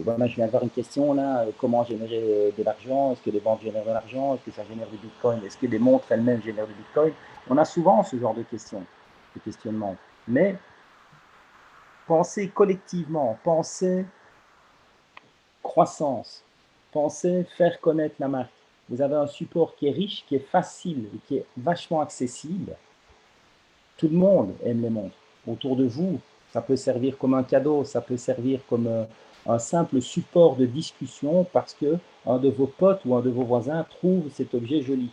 E: voilà, je viens d'avoir une question là, comment générer de l'argent? Est-ce que les banques génèrent de l'argent? Est-ce que ça génère du Bitcoin? Est-ce que les montres elles-mêmes génèrent du Bitcoin? On a souvent ce genre de questions, de questionnements. Mais pensez collectivement, pensez croissance, pensez faire connaître la marque. Vous avez un support qui est riche, qui est facile, et qui est vachement accessible. Tout le monde aime les montres. Autour de vous, ça peut servir comme un cadeau, ça peut servir comme un simple support de discussion parce que un de vos potes ou un de vos voisins trouve cet objet joli.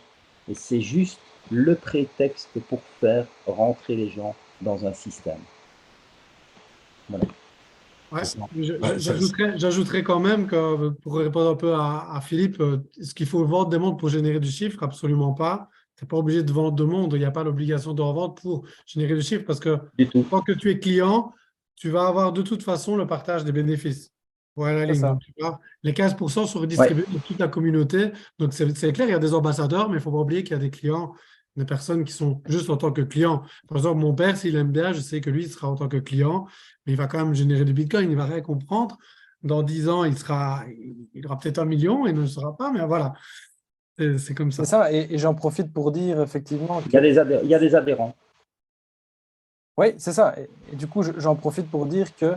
E: Et c'est juste le prétexte pour faire rentrer les gens dans un système. Voilà.
A: Ouais,
C: C'est ça. Ouais,
A: j'ajouterais quand même que pour répondre un peu à Philippe, est-ce qu'il faut vendre des montres pour générer du chiffre? Absolument pas. Tu n'es pas obligé de vendre de montres. Il n'y a pas l'obligation de revendre pour générer du chiffre parce que
E: Du tout.
A: tant que tu es client, tu vas avoir de toute façon le partage des bénéfices. Voilà la
B: C'est
A: ligne.
B: ça.
A: Donc, tu vois, les 15% sont
E: Ouais.
A: redistribués dans toute la communauté. Donc, c'est clair, il y a des ambassadeurs, mais il ne faut pas oublier qu'il y a des clients, des personnes qui sont juste en tant que clients. Par exemple, mon père, s'il aime bien, je sais que lui, il sera en tant que client, mais il va quand même générer du Bitcoin, il va rien comprendre. Dans 10 ans, il aura peut-être 1 million, il ne le sera pas, mais voilà, c'est comme
B: C'est
A: ça.
B: ça, et j'en profite pour dire effectivement
E: Il
B: que,
E: y a des adhérents.
B: oui, c'est ça. Et du coup, j'en profite pour dire que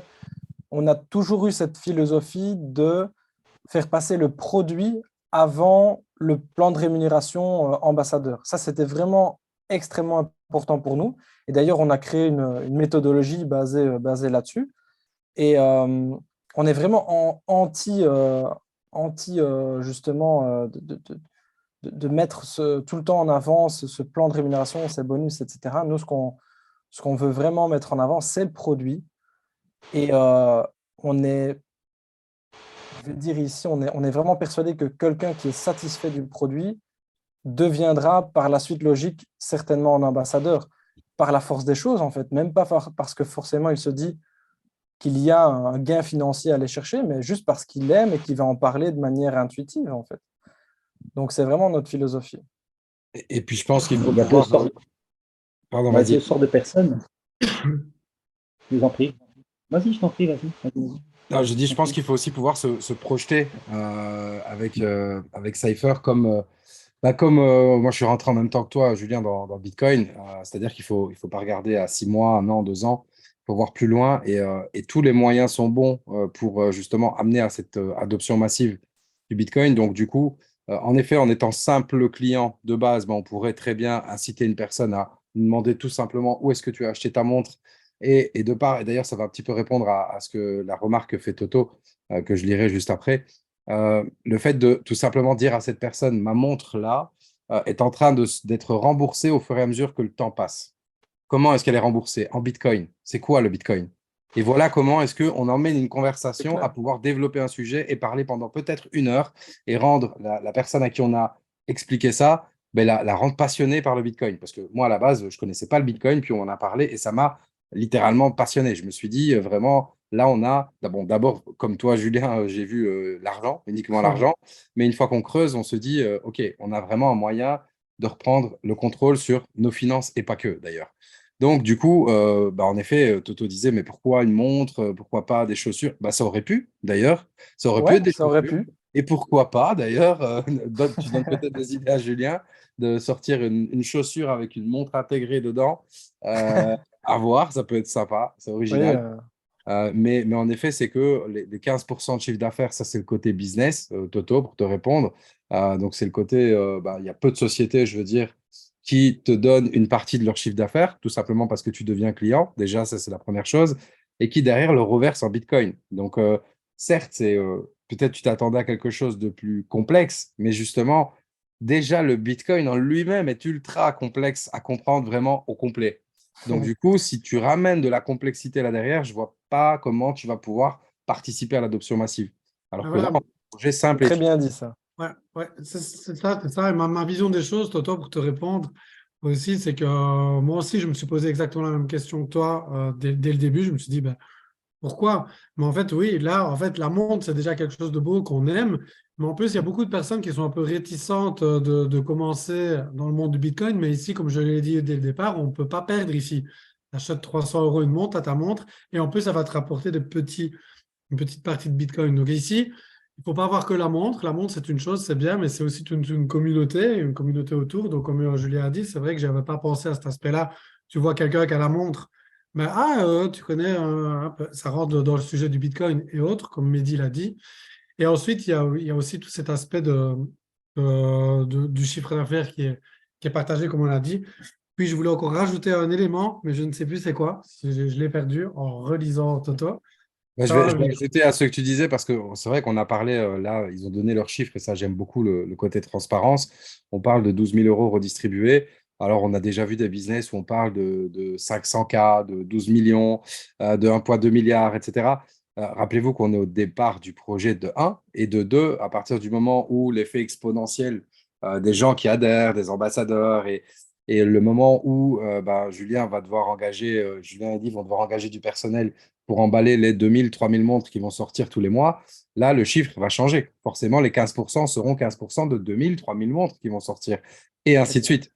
B: on a toujours eu cette philosophie de faire passer le produit avant le plan de rémunération ambassadeur. Ça, c'était vraiment extrêmement important pour nous. Et d'ailleurs, on a créé une méthodologie basée là-dessus. Et on est vraiment anti justement, de mettre tout le temps en avant ce plan de rémunération, ces bonus, etc. Nous, ce qu'on veut vraiment mettre en avant, c'est le produit. Et on est, je vais le dire ici, on est vraiment persuadé que quelqu'un qui est satisfait du produit deviendra par la suite logique certainement un ambassadeur par la force des choses, en fait. Même pas parce que forcément il se dit qu'il y a un gain financier à aller chercher, mais juste parce qu'il aime et qu'il va en parler de manière intuitive, en fait. Donc, c'est vraiment notre philosophie.
C: Et puis, je pense qu'il faut
E: Il y a deux
C: pouvoir…
E: sortes,
C: Pardon,
E: ouais, deux
C: vas-y.
E: sortes de personnes. Je vous en prie. Vas-y, je t'en prie, vas-y. Vas-y.
C: Non, je dis, je pense qu'il faut aussi pouvoir se projeter avec Cypher comme moi, je suis rentré en même temps que toi, Julien, dans Bitcoin. C'est-à-dire il faut pas regarder à 6 mois, 1 an, 2 ans. Il faut voir plus loin et tous les moyens sont bons pour justement amener à cette adoption massive du Bitcoin. Donc, du coup, en effet, en étant simple client de base, ben, on pourrait très bien inciter une personne à demander tout simplement où est-ce que tu as acheté ta montre. Et de part, et d'ailleurs, ça va un petit peu répondre à ce que la remarque que fait Toto, que je lirai juste après. Le fait de tout simplement dire à cette personne, ma montre là est en train d'être remboursée au fur et à mesure que le temps passe. Comment est-ce qu'elle est remboursée? En Bitcoin. C'est quoi le Bitcoin? Et voilà comment est-ce qu'on emmène une
B: C'est
C: conversation à
B: clair.
C: pouvoir développer un sujet et parler pendant peut-être 1 heure et rendre la personne à qui on a expliqué ça, ben, la rendre passionnée par le Bitcoin. Parce que moi, à la base, je ne connaissais pas le Bitcoin, puis on en a parlé et ça m'a littéralement passionné. Je me suis dit, vraiment, là, on a, bon, d'abord, comme toi, Julien, j'ai vu l'argent, uniquement l'argent. Mais une fois qu'on creuse, on se dit, OK, on a vraiment un moyen de reprendre le contrôle sur nos finances et pas que, d'ailleurs. Donc, du coup, bah, en effet, Toto disait, mais pourquoi une montre? Pourquoi pas des chaussures? Bah, ça aurait pu, d'ailleurs. Ça aurait pu
B: Ouais,
C: être des
B: ça aurait
C: chaussures.
B: pu.
C: Et pourquoi pas, d'ailleurs, tu donnes peut-être des idées à Julien de sortir une chaussure avec une montre intégrée dedans. À voir, ça peut être sympa, c'est
B: Oui,
C: original. Mais en effet, c'est que les 15% de chiffre d'affaires, ça, c'est le côté business, Toto, pour te répondre. Donc, c'est le côté, bah, il y a peu de sociétés, je veux dire, qui te donnent une partie de leur chiffre d'affaires, tout simplement parce que tu deviens client. Déjà, ça, c'est la première chose. Et qui, derrière, le reverse en Bitcoin. Donc, certes, peut-être tu t'attendais à quelque chose de plus complexe, mais justement, déjà, le Bitcoin en lui-même est ultra complexe à comprendre vraiment au complet. Donc, du coup, si tu ramènes de la complexité là derrière, je ne vois pas comment tu vas pouvoir participer à l'adoption massive. Alors que là,
A: Voilà.
C: un projet
B: C'est
C: simple et
B: très
C: efficace.
B: bien dit ça.
A: Ouais, ouais, c'est ça, c'est ça. Et ma vision des choses, Toto, pour te répondre aussi, c'est que moi aussi, je me suis posé exactement la même question que toi dès le début. Je me suis dit, ben, pourquoi? Mais en fait, oui, là, en fait, la montre, c'est déjà quelque chose de beau qu'on aime. Mais en plus, il y a beaucoup de personnes qui sont un peu réticentes de commencer dans le monde du Bitcoin. Mais ici, comme je l'ai dit dès le départ, on ne peut pas perdre ici. Tu achètes 300 € une montre à ta montre et en plus, ça va te rapporter une petite partie de Bitcoin. Donc ici, il ne faut pas voir que la montre. La montre, c'est une chose, c'est bien, mais c'est aussi une communauté autour. Donc, comme Julien a dit, c'est vrai que je n'avais pas pensé à cet aspect-là. Tu vois quelqu'un qui a la montre, mais tu connais, ça rentre dans le sujet du Bitcoin et autres, comme Mehdi l'a dit. Et ensuite, il y a aussi tout cet aspect du chiffre d'affaires qui est partagé, comme on l'a dit. Puis, je voulais encore rajouter un élément, mais je ne sais plus c'est quoi. Je l'ai perdu en relisant Toto.
C: Mais
A: Ça va
C: je vais
A: revenir.
C: ajouter à ce que tu disais parce que c'est vrai qu'on a parlé, là, ils ont donné leurs chiffres et ça, j'aime beaucoup le côté transparence. On parle de 12 000 € redistribués. Alors, on a déjà vu des business où on parle de 500K, de 12 millions, de 1,2 milliard, etc. Rappelez-vous qu'on est au départ du projet de 1 et de 2, à partir du moment où l'effet exponentiel des gens qui adhèrent, des ambassadeurs et le moment où Julien va devoir engager, Julien et Eddy vont devoir engager du personnel pour emballer les 2000, 3000 montres qui vont sortir tous les mois, là, le chiffre va changer. Forcément, les 15% seront 15% de 2000, 3000 montres qui vont sortir, et ainsi de suite.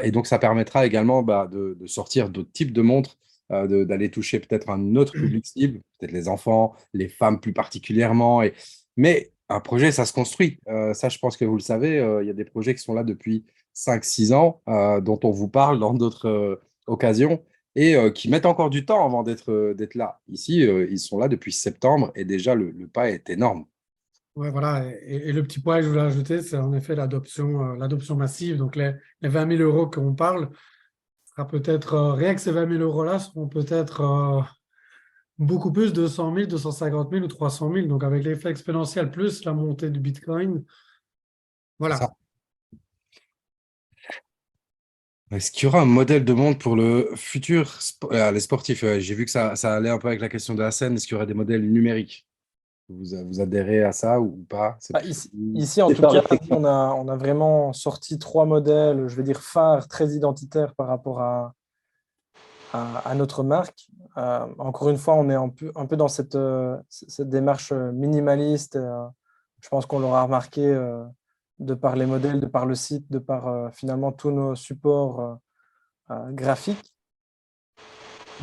C: Et donc, ça permettra également de sortir d'autres types de montres, d'aller toucher peut-être un autre public cible, peut-être les enfants, les femmes plus particulièrement. Mais un projet, ça se construit. Ça, je pense que vous le savez, il y a des projets qui sont là depuis 5-6 ans, dont on vous parle dans d'autres occasions et qui mettent encore du temps avant d'être là. Ici, ils sont là depuis septembre et déjà le pas est énorme.
A: Ouais, voilà. Et le petit point que je voulais ajouter, c'est en effet l'adoption massive. Donc, les 20 000 € qu'on parle, sera peut-être, rien que ces 20 000 €-là seront peut-être beaucoup plus de 100 000, 250 000 ou 300 000. Donc, avec l'effet exponentiel plus la montée du Bitcoin,
C: C'est
A: voilà.
C: ça. Est-ce qu'il y aura un modèle de monde pour le futur, les sportifs? J'ai vu que ça allait un peu avec la question de la scène. Est-ce qu'il y aura des modèles numériques? Vous adhérez à ça ou pas? C'est
B: Bah,
C: plus...
B: ici, en
E: C'est
B: tout
E: en
B: cas,
E: réflexion.
B: on a vraiment sorti 3 modèles, je vais dire phares, très identitaires par rapport à notre marque. Encore une fois, on est un peu dans cette démarche minimaliste. Je pense qu'on l'aura remarqué de par les modèles, de par le site, de par finalement tous nos supports graphiques.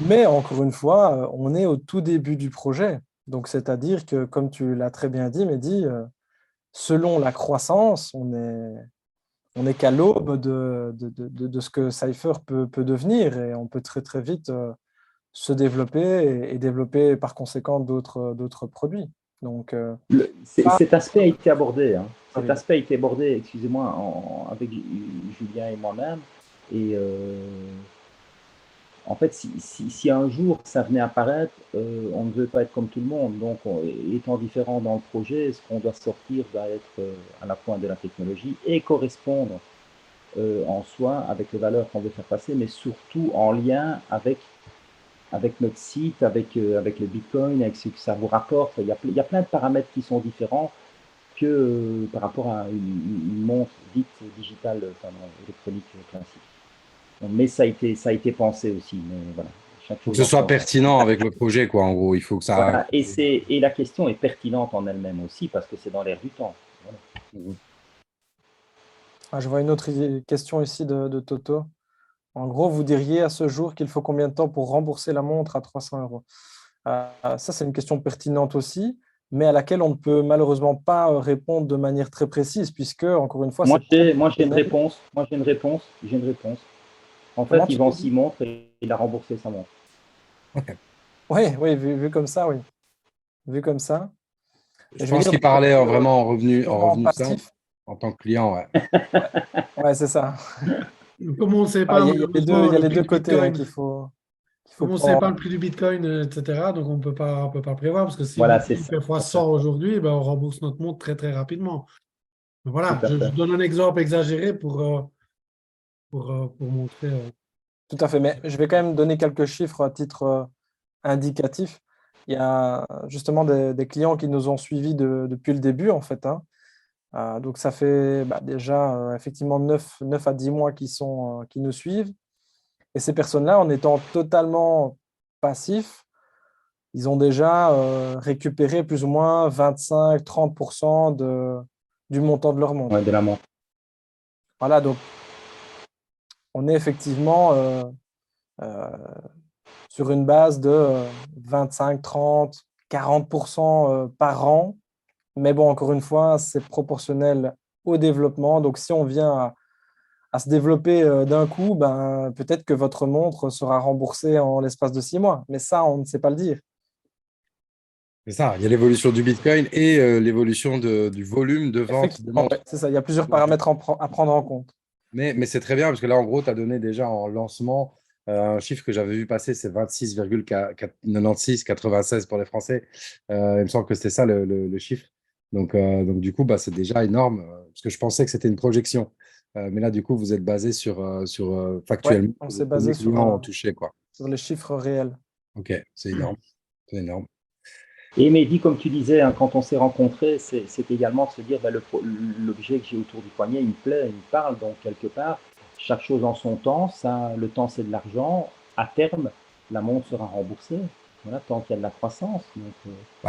B: Mais encore une fois, on est au tout début du projet. Donc, c'est-à-dire que, comme tu l'as très bien dit, Mehdi, selon la croissance, on est qu'à l'aube de ce que Cypher peut devenir et on peut très très vite se développer et développer par conséquent d'autres produits. Donc, ça,
E: Cet aspect a été abordé. Hein. Cet
B: arrive.
E: aspect a été abordé, excusez-moi, avec Julien et moi-même. Et en fait, si un jour ça venait à apparaître, on ne veut pas être comme tout le monde. Donc, étant différent dans le projet, ce qu'on doit sortir doit être à la pointe de la technologie et correspondre en soi avec les valeurs qu'on veut faire passer, mais surtout en lien avec notre site, avec le Bitcoin, avec ce que ça vous rapporte. Il y a plein de paramètres qui sont différents que par rapport à une montre dite digitale, enfin, électronique classique. Mais ça a été pensé aussi. Mais voilà, chaque
C: Faut que
E: chose
C: ce
E: en
C: soit
E: son temps.
C: pertinent avec le projet, quoi, en gros. Il faut que ça...
E: Voilà, et la question est pertinente en elle-même aussi parce que c'est dans l'air du temps. Voilà.
B: Je vois une autre question ici de Toto. En gros, vous diriez à ce jour qu'il faut combien de temps pour rembourser la montre à 300 €? Ça, c'est une question pertinente aussi, mais à laquelle on ne peut malheureusement pas répondre de manière très précise, puisque, encore une fois, c'est très
E: Moi, j'ai une
B: personnel.
E: réponse. Moi, j'ai une réponse. J'ai une réponse. En fait,
B: Comment
E: il
B: tu
E: vend
B: dis?
E: 6 montres et il a remboursé sa montre.
B: Oui, oui, vu comme ça, oui. Vu comme ça.
C: Je
B: Et je vais
C: pense
B: dire
C: qu'il
B: d'un point
C: parlait
B: de vue
C: vraiment en
B: purement
C: revenu simple,
B: passif.
C: en tant que client, ouais.
B: Ouais, c'est ça.
A: Comme on ne sait pas,
B: Il y a
A: malheureusement,
B: il y a
A: le
B: les
A: prix
B: deux
A: du
B: côtés
A: Bitcoin,
B: qu'il faut
A: comme on ne sait pas
B: prendre.
A: le prix du Bitcoin, etc., donc on ne peut pas prévoir, parce que si le
E: Voilà, c'est
A: Bitcoin
E: ça.
A: fait fois
E: Tout à fait.
A: 100 aujourd'hui, ben, on rembourse notre montre très, très rapidement. Donc
E: Tout
A: voilà,
E: à
A: je
E: fait.
A: donne un exemple exagéré pour montrer.
B: Tout à fait, mais je vais quand même donner quelques chiffres à titre indicatif. Il y a justement des clients qui nous ont suivis depuis le début, en fait, hein. Donc, ça fait déjà effectivement 9 à 10 mois qui nous suivent. Et ces personnes-là, en étant totalement passifs, ils ont déjà récupéré plus ou moins 25-30% du montant de leur montre.
E: Ouais, de la montre.
B: Voilà, donc on est effectivement sur une base de 25, 30, 40% par an. Mais bon, encore une fois, c'est proportionnel au développement. Donc, si on vient à se développer d'un coup, peut-être que votre montre sera remboursée en l'espace de 6 mois. Mais ça, on ne sait pas le dire.
C: C'est ça, il y a l'évolution du Bitcoin et l'évolution du volume de vente de
B: Effectivement,
C: montres.
B: ouais, c'est ça. Il y a plusieurs paramètres à prendre en compte.
C: Mais c'est très bien parce que là, en gros, tu as donné déjà en lancement un chiffre que j'avais vu passer, c'est 26,96 pour les Français. Il me semble que c'était ça le chiffre. Donc du coup, c'est déjà énorme parce que je pensais que c'était une projection. Mais là, du coup, vous êtes basé sur
B: Ouais,
C: factuellement,
B: on s'est
C: combien
B: basé
C: de clients ont touché, quoi.
B: sur les chiffres réels.
C: Ok, c'est énorme. C'est énorme.
E: Et Mehdi, comme tu disais, hein, quand on s'est rencontrés, c'est également de se dire l'objet que j'ai autour du poignet, il me plaît, il me parle. Donc, quelque part, chaque chose en son temps, ça, le temps c'est de l'argent. À terme, la montre sera remboursée. Voilà, tant qu'il y a de la croissance. Donc,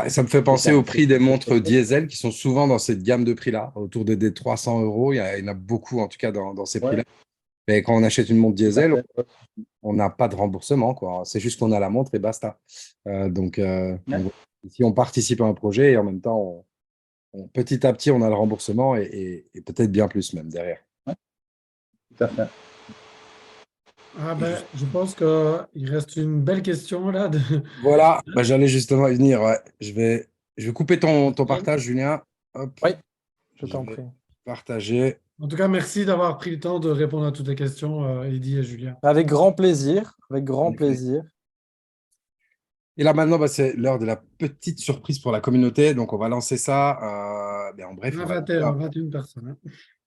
C: Ça me fait penser
E: ça,
C: au prix des
E: c'est
C: montres
E: très chouette.
C: diesel qui sont souvent dans cette gamme de prix-là, autour des 300 euros. Il y en a beaucoup, en tout cas, dans ces
E: Ouais,
C: prix-là. Mais quand on achète une montre
E: tout à
C: diesel,
E: fait.
C: on n'a pas de remboursement, quoi. C'est juste qu'on a la montre et basta. Donc,
E: Ouais,
C: voilà. Ici, on participe à un projet et en même temps, petit à petit, on a le remboursement et peut-être bien plus même derrière.
E: ouais, tout à fait.
A: Ah
C: Et juste-
A: je pense qu'il reste une belle question là.
C: Voilà, j'allais justement y venir. Ouais. Je vais couper ton partage, Julien. Hop,
B: Oui, je
C: je
B: t'en
C: vais
B: prie.
C: partager.
A: En tout cas, merci d'avoir pris le temps de répondre à toutes les questions, Eddy et Julien.
B: Avec grand plaisir, avec grand plaisir.
C: Et là, maintenant, c'est l'heure de la petite surprise pour la communauté. Donc, on va lancer ça. En bref, on va lancer
A: 21, 21 personnes, hein.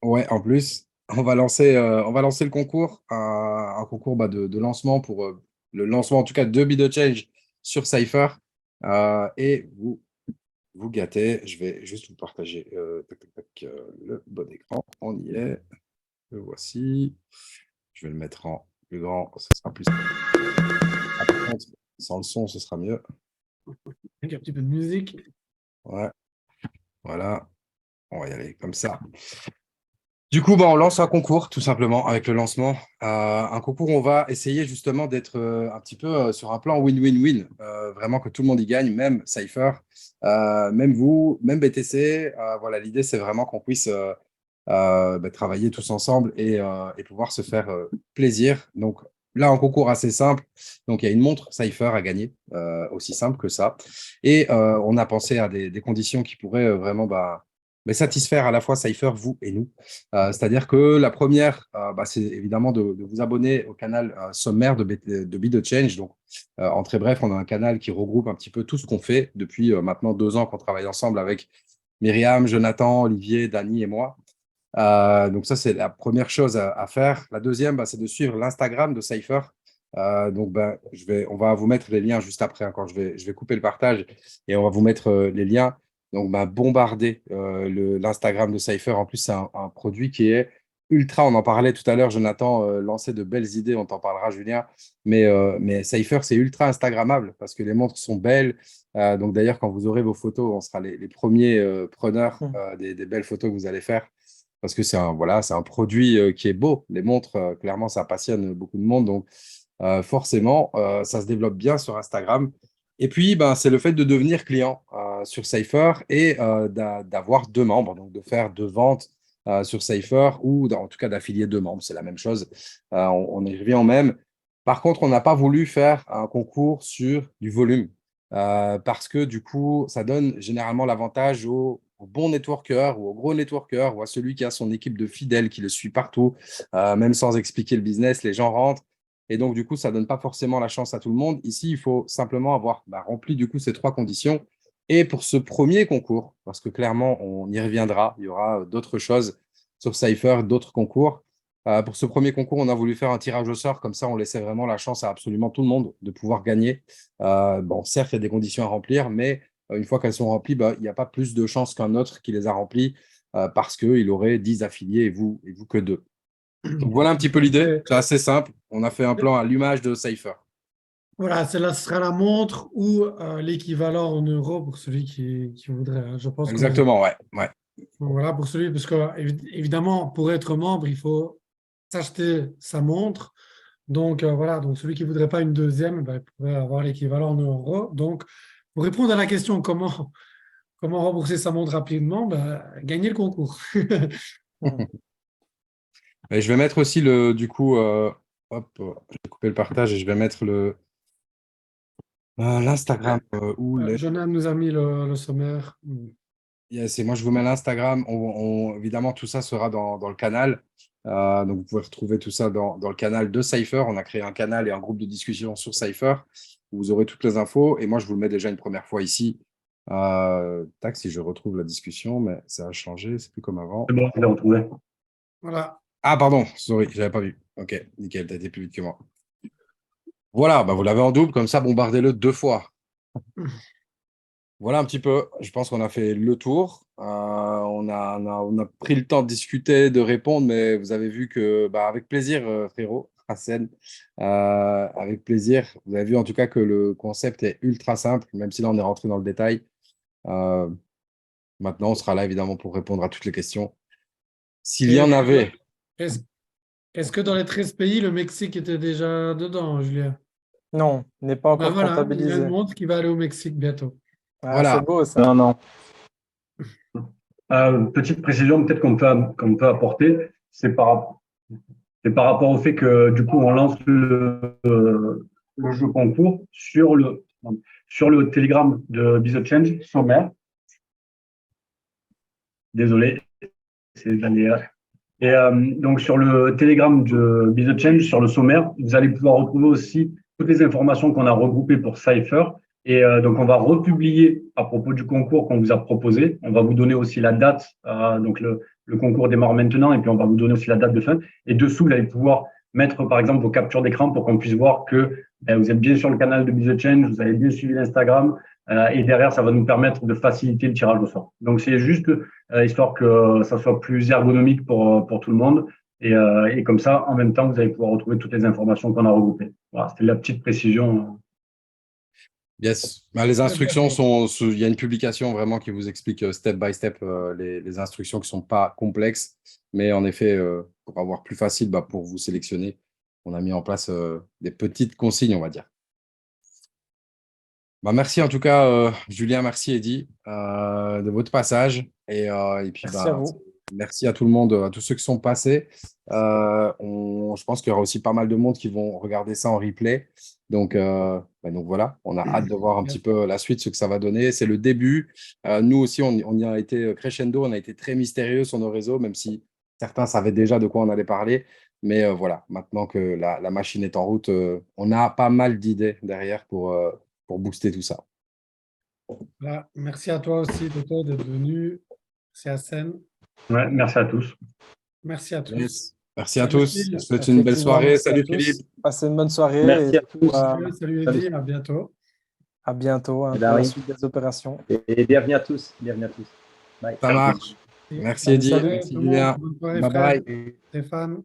C: Ouais, en plus, on va lancer le concours, un concours de lancement pour le lancement, en tout cas, de Bit Change sur Cypher. Et vous gâtez. Je vais juste vous partager tac, tac, tac, le bon écran. On y est. Le voici. Je vais le mettre en plus grand. Ce sera plus simple. Ah, par contre, sans le son, ce sera mieux.
A: Avec un petit peu de musique.
C: Ouais, voilà. On va y aller comme ça. Du coup, on lance un concours, tout simplement, avec le lancement. Un concours où on va essayer justement d'être un petit peu sur un plan win-win-win. Vraiment que tout le monde y gagne, même Cypher, même vous, même BTC. Voilà, l'idée, c'est vraiment qu'on puisse travailler tous ensemble et pouvoir se faire plaisir. Donc là, un concours assez simple. Donc, il y a une montre Cypher à gagner, aussi simple que ça. Et on a pensé à des conditions qui pourraient vraiment mais satisfaire à la fois Cypher, vous et nous. C'est-à-dire que la première, c'est évidemment de vous abonner au canal sommaire de Bit Change. Donc, en très bref, on a un canal qui regroupe un petit peu tout ce qu'on fait depuis maintenant 2 ans qu'on travaille ensemble avec Myriam, Jonathan, Olivier, Dany et moi. Donc, ça, c'est la première chose à faire. La deuxième, c'est de suivre l'Instagram de Cypher. Donc, on va vous mettre les liens juste après, hein, quand je vais couper le partage et on va vous mettre les liens. Donc, bombarder l'Instagram de Cypher. En plus, c'est un produit qui est ultra. On en parlait tout à l'heure, Jonathan lançait de belles idées. On t'en parlera, Julien. Mais Cypher, c'est ultra Instagrammable parce que les montres sont belles. Donc, d'ailleurs, quand vous aurez vos photos, on sera les premiers preneurs des belles photos que vous allez faire parce que c'est un produit qui est beau. Les montres, clairement, ça passionne beaucoup de monde. Donc, forcément, ça se développe bien sur Instagram. Et puis, c'est le fait de devenir client sur Cypher et d'avoir 2 membres, donc de faire 2 ventes sur Cypher ou en tout cas d'affilier 2 membres. C'est la même chose. On y revient au même. Par contre, on n'a pas voulu faire un concours sur du volume parce que du coup, ça donne généralement l'avantage au bon networker ou au gros networker ou à celui qui a son équipe de fidèles qui le suit partout, même sans expliquer le business, les gens rentrent. Et donc, du coup, ça ne donne pas forcément la chance à tout le monde. Ici, il faut simplement avoir rempli du coup ces 3 conditions. Et pour ce premier concours, parce que clairement, on y reviendra, il y aura d'autres choses sur Cypher, d'autres concours. Pour ce premier concours, on a voulu faire un tirage au sort, comme ça on laissait vraiment la chance à absolument tout le monde de pouvoir gagner. Bon, certes, il y a des conditions à remplir, mais une fois qu'elles sont remplies, il n'y a pas plus de chances qu'un autre qui les a remplies parce qu'il aurait 10 affiliés et vous que 2. Donc voilà un petit peu l'idée, c'est assez simple. On a fait un plan à l'image de Cypher.
A: Voilà, celle-là sera la montre ou l'équivalent en euros pour celui qui voudrait, hein. Je pense que
C: Exactement, ouais.
A: voilà, pour celui, parce que évidemment, pour être membre, il faut s'acheter sa montre. Donc voilà, donc celui qui ne voudrait pas une deuxième, ben, il pourrait avoir l'équivalent en euros. Donc, pour répondre à la question comment rembourser sa montre rapidement, ben, gagner le concours. Voilà.
C: Et je vais mettre aussi du coup, hop, je vais couper le partage et je vais mettre l'Instagram ou
A: Jonathan nous a mis le sommaire.
C: Yes, et moi je vous mets l'Instagram. Évidemment, tout ça sera dans le canal. Donc vous pouvez retrouver tout ça dans le canal de Cypher. On a créé un canal et un groupe de discussion sur Cypher où vous aurez toutes les infos. Et moi, je vous le mets déjà une première fois ici. Tac, si je retrouve la discussion, mais ça a changé, c'est plus comme avant.
D: C'est bon, je l'ai retrouvé.
A: Voilà.
C: Ah, pardon, sorry, je n'avais pas vu. Ok, nickel, tu as été plus vite que moi. Voilà, vous l'avez en double, comme ça, bombardez-le 2 fois. Voilà un petit peu, je pense qu'on a fait le tour. On a pris le temps de discuter, de répondre, mais vous avez vu que, avec plaisir, frérot, Hassan, avec plaisir. Vous avez vu en tout cas que le concept est ultra simple, même si là on est rentré dans le détail. Maintenant, on sera là évidemment pour répondre à toutes les questions. S'il y en avait.
A: Est-ce que dans les 13 pays, le Mexique était déjà dedans, Julien?
B: Non, il n'est pas
A: Ben
B: encore
A: voilà, il y a
B: comptabilisé.
A: une montre qui va aller au Mexique bientôt.
B: Ah,
C: Voilà.
B: c'est beau ça.
E: Non, non.
D: Petite précision peut-être qu'on peut apporter, c'est par rapport au fait que du coup on lance le jeu concours sur le Telegram de Bizot Change sommaire. Désolé, c'est d'aléa. Et donc sur le Telegram de Bizot Change, sur le sommaire, vous allez pouvoir retrouver aussi toutes les informations qu'on a regroupées pour Cypher. Et donc on va republier à propos du concours qu'on vous a proposé. On va vous donner aussi la date. Donc le concours démarre maintenant et puis on va vous donner aussi la date de fin. Et dessous, vous allez pouvoir mettre par exemple vos captures d'écran pour qu'on puisse voir que vous êtes bien sur le canal de Bizot Change, vous avez bien suivi l'Instagram. Et derrière, ça va nous permettre de faciliter le tirage au sort. Donc c'est juste histoire que ça soit plus ergonomique pour tout le monde. Et comme ça, en même temps, vous allez pouvoir retrouver toutes les informations qu'on a regroupées. Voilà, c'était la petite précision.
C: Yes. Les instructions il y a une publication vraiment qui vous explique step by step les instructions qui ne sont pas complexes. Mais en effet, pour avoir plus facile, pour vous sélectionner, on a mis en place des petites consignes, on va dire. Merci en tout cas, Julien, merci Eddy de votre passage. Et puis,
B: Merci à vous.
C: merci à tout le monde, à tous ceux qui sont passés. Je pense qu'il y aura aussi pas mal de monde qui vont regarder ça en replay. Donc voilà, on a hâte de voir un petit peu la suite, ce que ça va donner. C'est le début. Nous aussi, on y a été crescendo, on a été très mystérieux sur nos réseaux, même si certains savaient déjà de quoi on allait parler. Mais voilà, maintenant que la machine est en route, on a pas mal d'idées derrière pour booster tout ça.
A: Voilà. Merci à toi aussi, Toto, d'être venu. Merci à Sen.
D: Ouais, merci à tous.
A: Merci à tous.
C: Yes. Merci à
A: Salut,
C: tous.
A: Phil.
C: Je vous souhaite une belle soirée.
B: Merci à
C: Salut
B: tous.
C: Philippe.
B: Passez une bonne soirée.
E: Merci
B: et
E: à tous.
A: Salut Eddy, à bientôt.
B: À bientôt
E: Eh
B: pour
E: ben
B: la
E: oui.
B: suite des opérations.
E: Et bienvenue à tous. Bienvenue à tous. Bye.
C: Ça marche. Merci
A: Salut,
C: Eddy.
A: salut
C: Merci
A: tout le monde.
C: Julien.
A: Bonne soirée,
C: Bye
A: frère.
C: bye.
A: Stéphane.